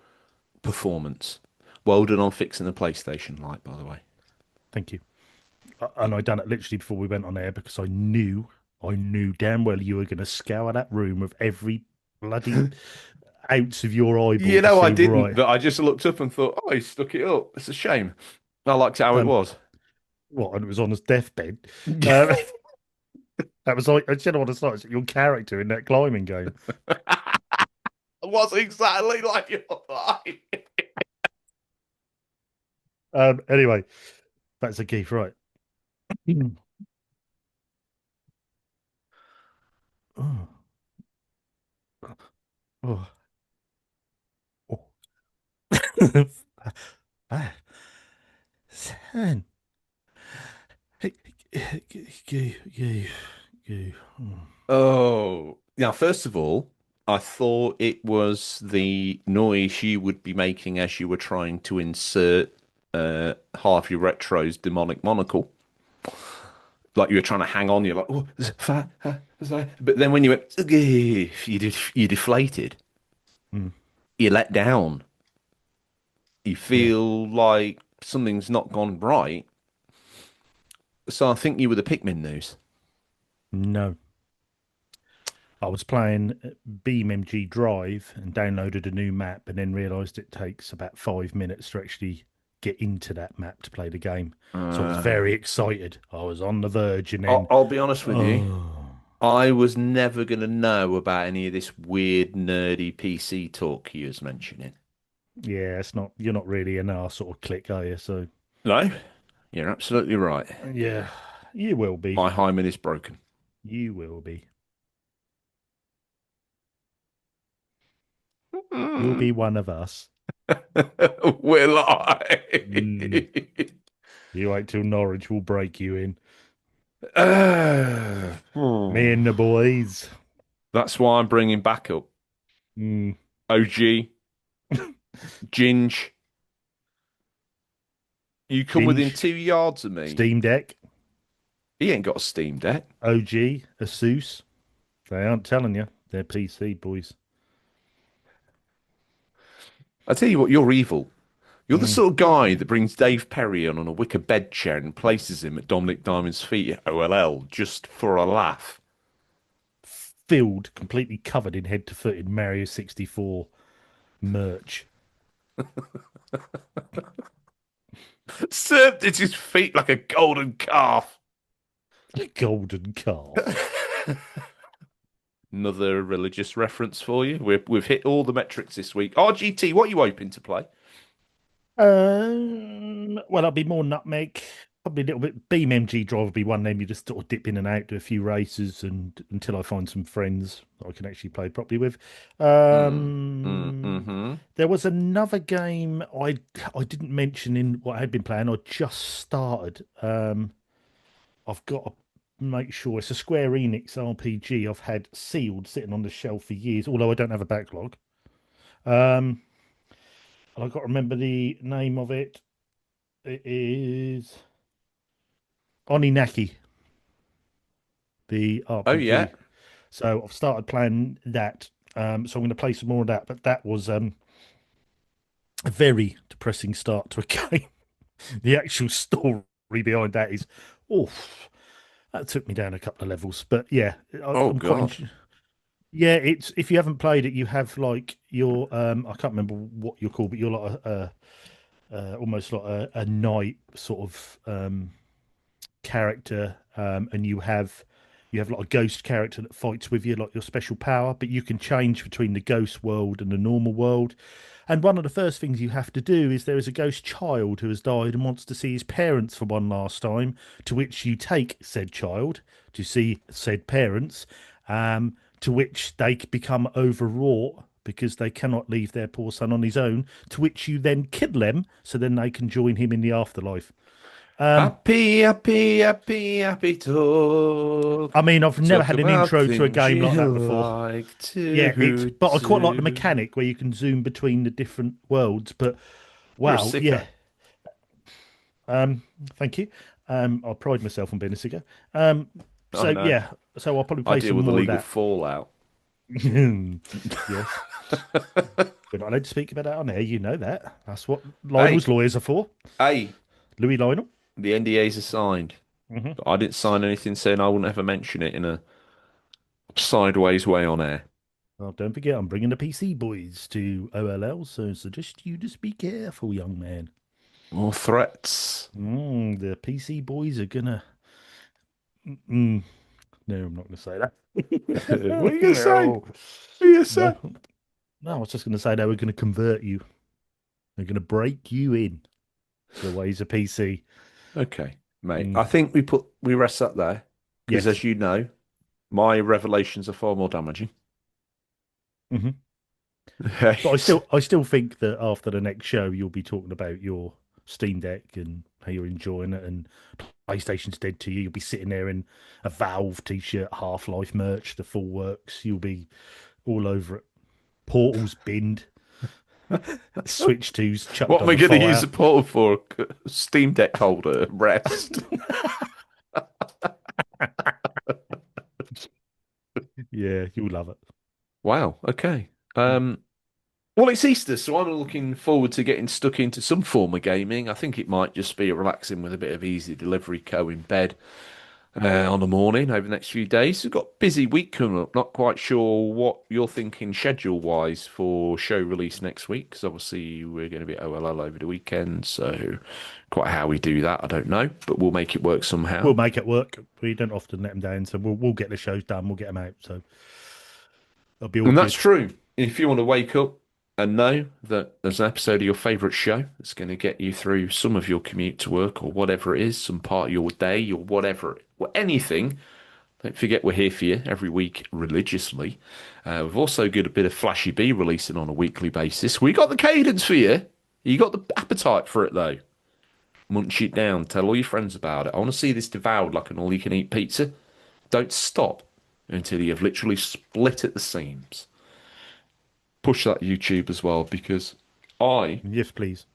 performance. Well done on fixing the PlayStation light, by the way. Thank you. And I done it literally before we went on air because I knew damn well you were going to scour that room with every bloody ounce of your eyeball You to know, I see didn't, right. but I just looked up and thought, oh, he stuck it up. It's a shame. I liked how it Um, was. what? And it was on his deathbed. Uh, that was like I don't know what it's like. It's your character in that climbing game. It was exactly like your life. Anyway, that's a Keith, right? Mm. Oh, oh, oh. Ah, San. Hey, mm. Oh, now, first of all, I thought it was the noise you would be making as you were trying to insert Harvey Retro's demonic monocle. Like you were trying to hang on. You're like, oh, but then when you went, you deflated. Mm, You let down. You yeah. feel like something's not gone right. So I think you were the Pikmin news. No. I was playing BeamNG.drive and downloaded a new map and then realised it takes about 5 minutes to actually get into that map to play the game. So I was Uh, very excited. I was on the verge and I'll, then, I'll be honest with you. oh, I was never going to know about any of this weird, nerdy PC talk you was mentioning. yeah, it's not, you're not really in our sort of clique, are you? So, No, you're absolutely right. yeah, you will be. My hymen is broken. You will be. You'll Mm. be one of us. Will I? Mm. You wait till Norwich will break you in. Me and the boys. That's why I'm bringing back up Mm. OG, Ginge. You come within Ginge, 2 yards of me. Steam Deck, He ain't got a Steam Deck. OG, Asus. They aren't telling you. They're PC boys. I tell you what, you're evil. You're the Mm. sort of guy that brings Dave Perry on a wicker bed chair and places him at Dominic Diamond's feet at OLL just for a laugh. Filled, completely covered in head to foot in Mario 64 merch. Served at his feet like a golden calf. Golden calf. Another religious reference for you. We've hit all the metrics this week. RGT, what are you hoping to play? Well, I'll be more Nutmeg. Probably a little bit. BeamNG.drive will be one name. You just sort of dip in and out, do a few races, and until I find some friends that I can actually play properly with. Mm-hmm. There was another game I didn't mention in what I had been playing. I just started. I've got to make sure it's a Square Enix RPG. I've had sealed sitting on the shelf for years, although I don't have a backlog. Um, and I've got to remember the name of it. It is Oninaki, the Oh yeah. RPG. So I've started playing that. So I'm going to play some more of that. But that was a very depressing start to a game. The actual story behind that is, oh, that took me down a couple of levels. But yeah, Oh I'm quite. God. Yeah, it's if you haven't played it, you have like your I can't remember what you're called, but you're like almost like a knight sort of character, and you have like a ghost character that fights with you, like your special power, but you can change between the ghost world and the normal world. And one of the first things you have to do is there is a ghost child who has died and wants to see his parents for one last time, to which you take said child to see said parents, to which they become overwrought because they cannot leave their poor son on his own, to which you then kill them so then they can join him in the afterlife. Um, Happy, happy, happy, happy talk. I mean, I've never Talk had an about intro to a things game like that you before. like Yeah, to but I quite like the do. mechanic where you can zoom between the different worlds. But You're a wow, yeah. sicko. Um, thank you. I pride myself on being a sicko. Um, I so know. yeah, so I'll probably I play deal some with more of illegal that. fallout. Yes, we're not allowed to speak about that on air. You know that. That's what Hey, Lionel's lawyers are for. hey, Louis Lionel. the NDAs are signed. Hmm. But I didn't sign anything saying I wouldn't ever mention it in a sideways way on air. Oh, don't forget, I'm bringing the PC boys to OLL, so suggest you just be careful, young man. More threats. The PC boys are gonna. Mm, no, I'm not gonna say that. What are you gonna say? No, What are you gonna say? no, no. I was just gonna say they were gonna convert you. They're gonna break you in to the ways of PC. Okay, mate. Mm, I think we rest that there because, yes. as you know, my revelations are far more damaging. Hmm. Okay. But I still think that after the next show, you'll be talking about your Steam Deck and how you're enjoying it, and PlayStation's dead to you. You'll be sitting there in a Valve t-shirt, Half-Life merch, the full works. You'll be all over it. Portal's binned, Switch 2's chucked What am on I the going to use fire. the portal for? Steam Deck holder, rest. Yeah, you'll love it. Wow. Okay. Mm. Well, it's Easter, so I'm looking forward to getting stuck into some form of gaming. I think it might just be relaxing with a bit of easy delivery co in bed on the morning over the next few days. We've got a busy week coming up. Not quite sure what you're thinking schedule wise for show release next week, because obviously we're going to be OLL over the weekend. So quite how we do that, I don't know, but we'll make it work somehow. We'll make it work. We don't often let them down, so we'll get the shows done. We'll get them out, so it'll be all And that's good. true. If you want to wake up and know that there's an episode of your favourite show that's going to get you through some of your commute to work or whatever it is, some part of your day or whatever, or anything, don't forget we're here for you every week religiously. We've also got a bit of Flashy B releasing on a weekly basis. We got the cadence for you. You got the appetite for it though. Munch it down. Tell all your friends about it. I want to see this devoured like an all-you-can-eat pizza. Don't stop until you have literally split at the seams. Push that YouTube as well because I Yes, please.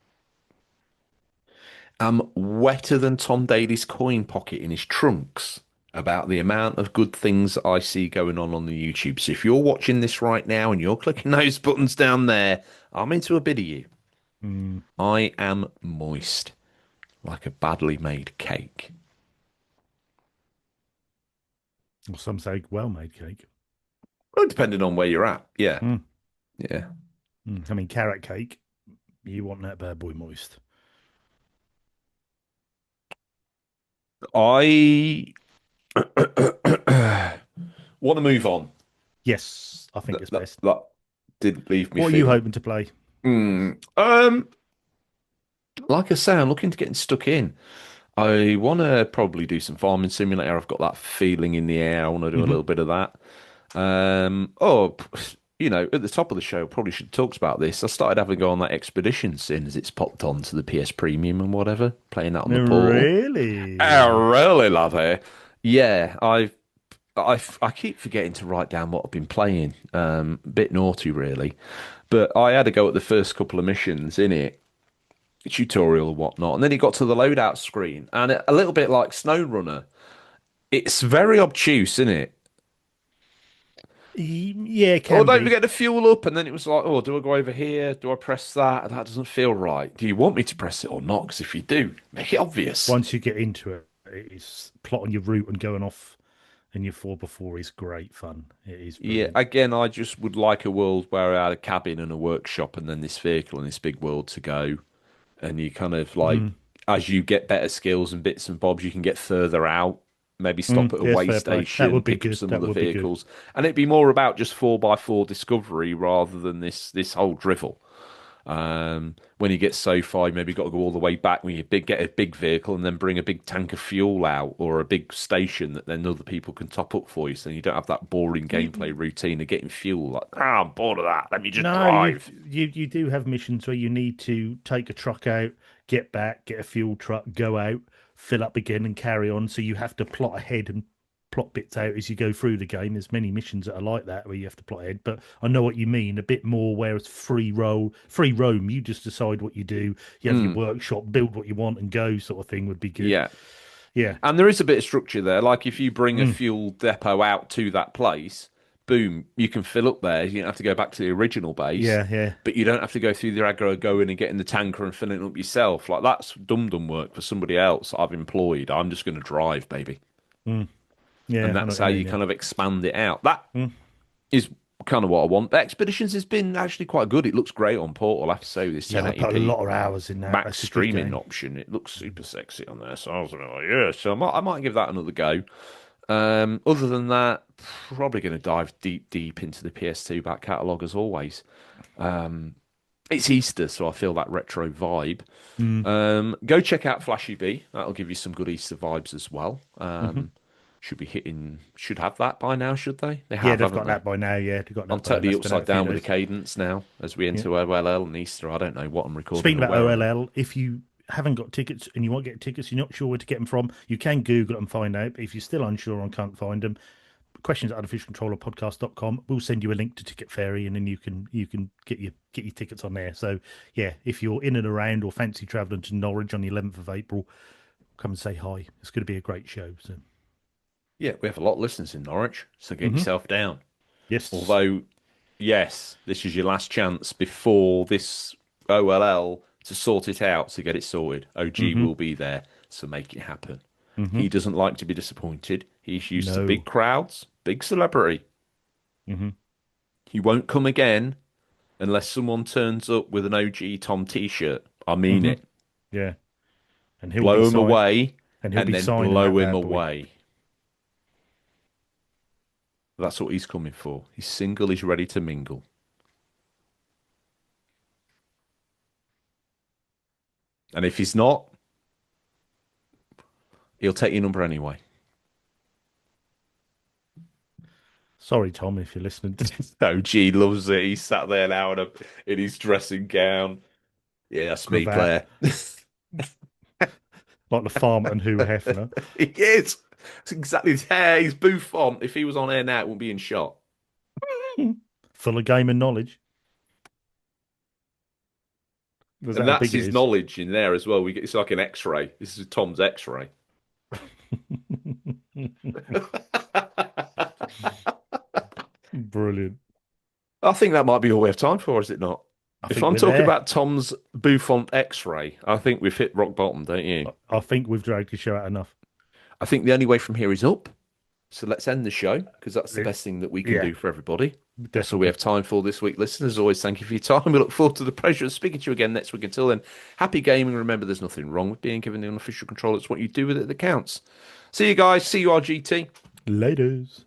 am wetter than Tom Daly's coin pocket in his trunks about the amount of good things I see going on the YouTube. So if you're watching this right now and you're clicking those buttons down there, I'm into a bit of you. Mm. I am moist like a badly made cake. Or some say well-made cake. Well, depending on where you're at. Yeah. Mm. Yeah. Mm. I mean, carrot cake. You want that bad boy moist. I want to move on. Yes, I think That, it's that, best. that did leave me What are you feeling. hoping to play? Hmm. Like I say, I'm looking to getting stuck in. I want to probably do some farming simulator. I've got that feeling in the air. I want to do a Hmm. little bit of that. At the top of the show, probably should have talked about this. I started having a go on that expedition sin as it's popped onto the PS Premium and whatever, playing that on the portal. I Really? really love it. Yeah, I keep forgetting to write down what I've been playing. A bit naughty, really. But I had a go at the first couple of missions in it, tutorial and whatnot, and then it got to the loadout screen, and a little bit like SnowRunner. It's very obtuse, isn't it? Yeah, it Oh, can don't be. forget to fuel up, and then it was like, oh, do I go over here? Do I press that? That doesn't feel right. Do you want me to press it or not? Because if you do, make it obvious. Once you get into it, it's plotting your route and going off in your 4x4 is great fun. It is Yeah, brilliant. again, I just would like a world where I had a cabin and a workshop, and then this vehicle and this big world to go. And you kind of like, Mm, as you get better skills and bits and bobs, you can get further out. Maybe stop at a yes, way fair play. That station, would be pick up good. some That other would be good. vehicles, and it'd be more about just 4x4 discovery rather than this whole drivel. When you get so far, you maybe got to go all the way back when get a big vehicle and then bring a big tank of fuel out or a big station that then other people can top up for you. So you don't have that boring gameplay You, routine of getting fuel. Like, I'm bored of that. Let me just no, you drive. you do have missions where you need to take a truck out, get back, get a fuel truck, go out, fill up again, and carry on. So you have to plot ahead and plot bits out as you go through the game. There's many missions that are like that where you have to plot ahead, but I know what you mean. A bit more where it's free roam. You just decide what you do. You have your Mm, workshop, build what you want, and go sort of thing would be good. yeah. Yeah. And there is a bit of structure there. Like if you bring a Mm. fuel depot out to that place, boom, you can fill up there. You don't have to go back to the original base, Yeah, yeah. but you don't have to go through the aggro going and getting the tanker and filling it up yourself. Like that's dum-dum work for somebody else I've employed. I'm just going to drive, baby. Mm. Yeah, And I know that's what you how you mean. Yeah. kind of expand it out. That Mm. is kind of what I want. But Expeditions has been actually quite good. It looks great on Portal. I have to say, with this Yeah, I put a 1080p lot of hours in that. max That's a good streaming game. option, it looks super sexy on there. So I was like, yeah. So I might give that another go. Other than that, probably going to dive deep into the PS2 back catalogue as always. It's Easter, so I feel that retro vibe. Mm. Go check out Flashy B. That'll give you some good Easter vibes as well. Hmm. Should have that by now, should they? They Yeah, have, they've haven't got they? that by now. Yeah, they've got I'm that by now. totally That's been out upside a few down with the days. cadence now as we Yeah. enter OLL and Easter. I don't know what I'm recording Speaking or about where I'm. OLL, if you haven't got tickets and you want to get tickets, you're not sure where to get them from, you can Google it and find out. But if you're still unsure and can't find them, questions at artificialcontrollerpodcast.com. We'll send you a link to Ticket Fairy, and then you can get your tickets on there. So yeah, if you're in and around or fancy travelling to Norwich on the 11th of April, come and say hi. It's going to be a great show. So Yeah, we have a lot of listeners in Norwich, so get hmm yourself down. Yes. Although, yes, this is your last chance before this OLL to sort it out, to get it sorted. OG Mm-hmm. will be there, so make it happen. Mm-hmm. He doesn't like to be disappointed. He's used to big No. crowds, big celebrity. Mm-hmm. He won't come again unless someone turns up with an OG Tom t-shirt. I mean Mm-hmm. it. Yeah. And Blow him away he'll and be then signing blow that him bad boy. away. That's what he's coming for. He's single, he's ready to mingle. And if he's not, he'll take your number anyway. Sorry, Tom, if you're listening to this. OG loves it. He's sat there now in his dressing gown. Yeah, that's me, Cravat, Claire. like the farmer and Hugh Hefner. He is. It's exactly his hair. He's Buffon. If he was on air now, it wouldn't be in shot. Full of game and knowledge. Is that And how that's big it his is? knowledge in there as well. It's like an X-ray. This is Tom's X-ray. Brilliant. I think that might be all we have time for, is it not? I If think I'm we're talking there. about Tom's Buffon X-ray, I think we've hit rock bottom, don't you? I think we've dragged the show out enough. I think the only way from here is up. So let's end the show because that's the Yeah, best thing that we can yeah, do for everybody. That's all we definitely. have time for this week, listeners. As always, thank you for your time. We look forward to the pleasure of speaking to you again next week. Until then, happy gaming. Remember, there's nothing wrong with being given the unofficial control. It's what you do with it that counts. See you guys. See you, RGT. Laters.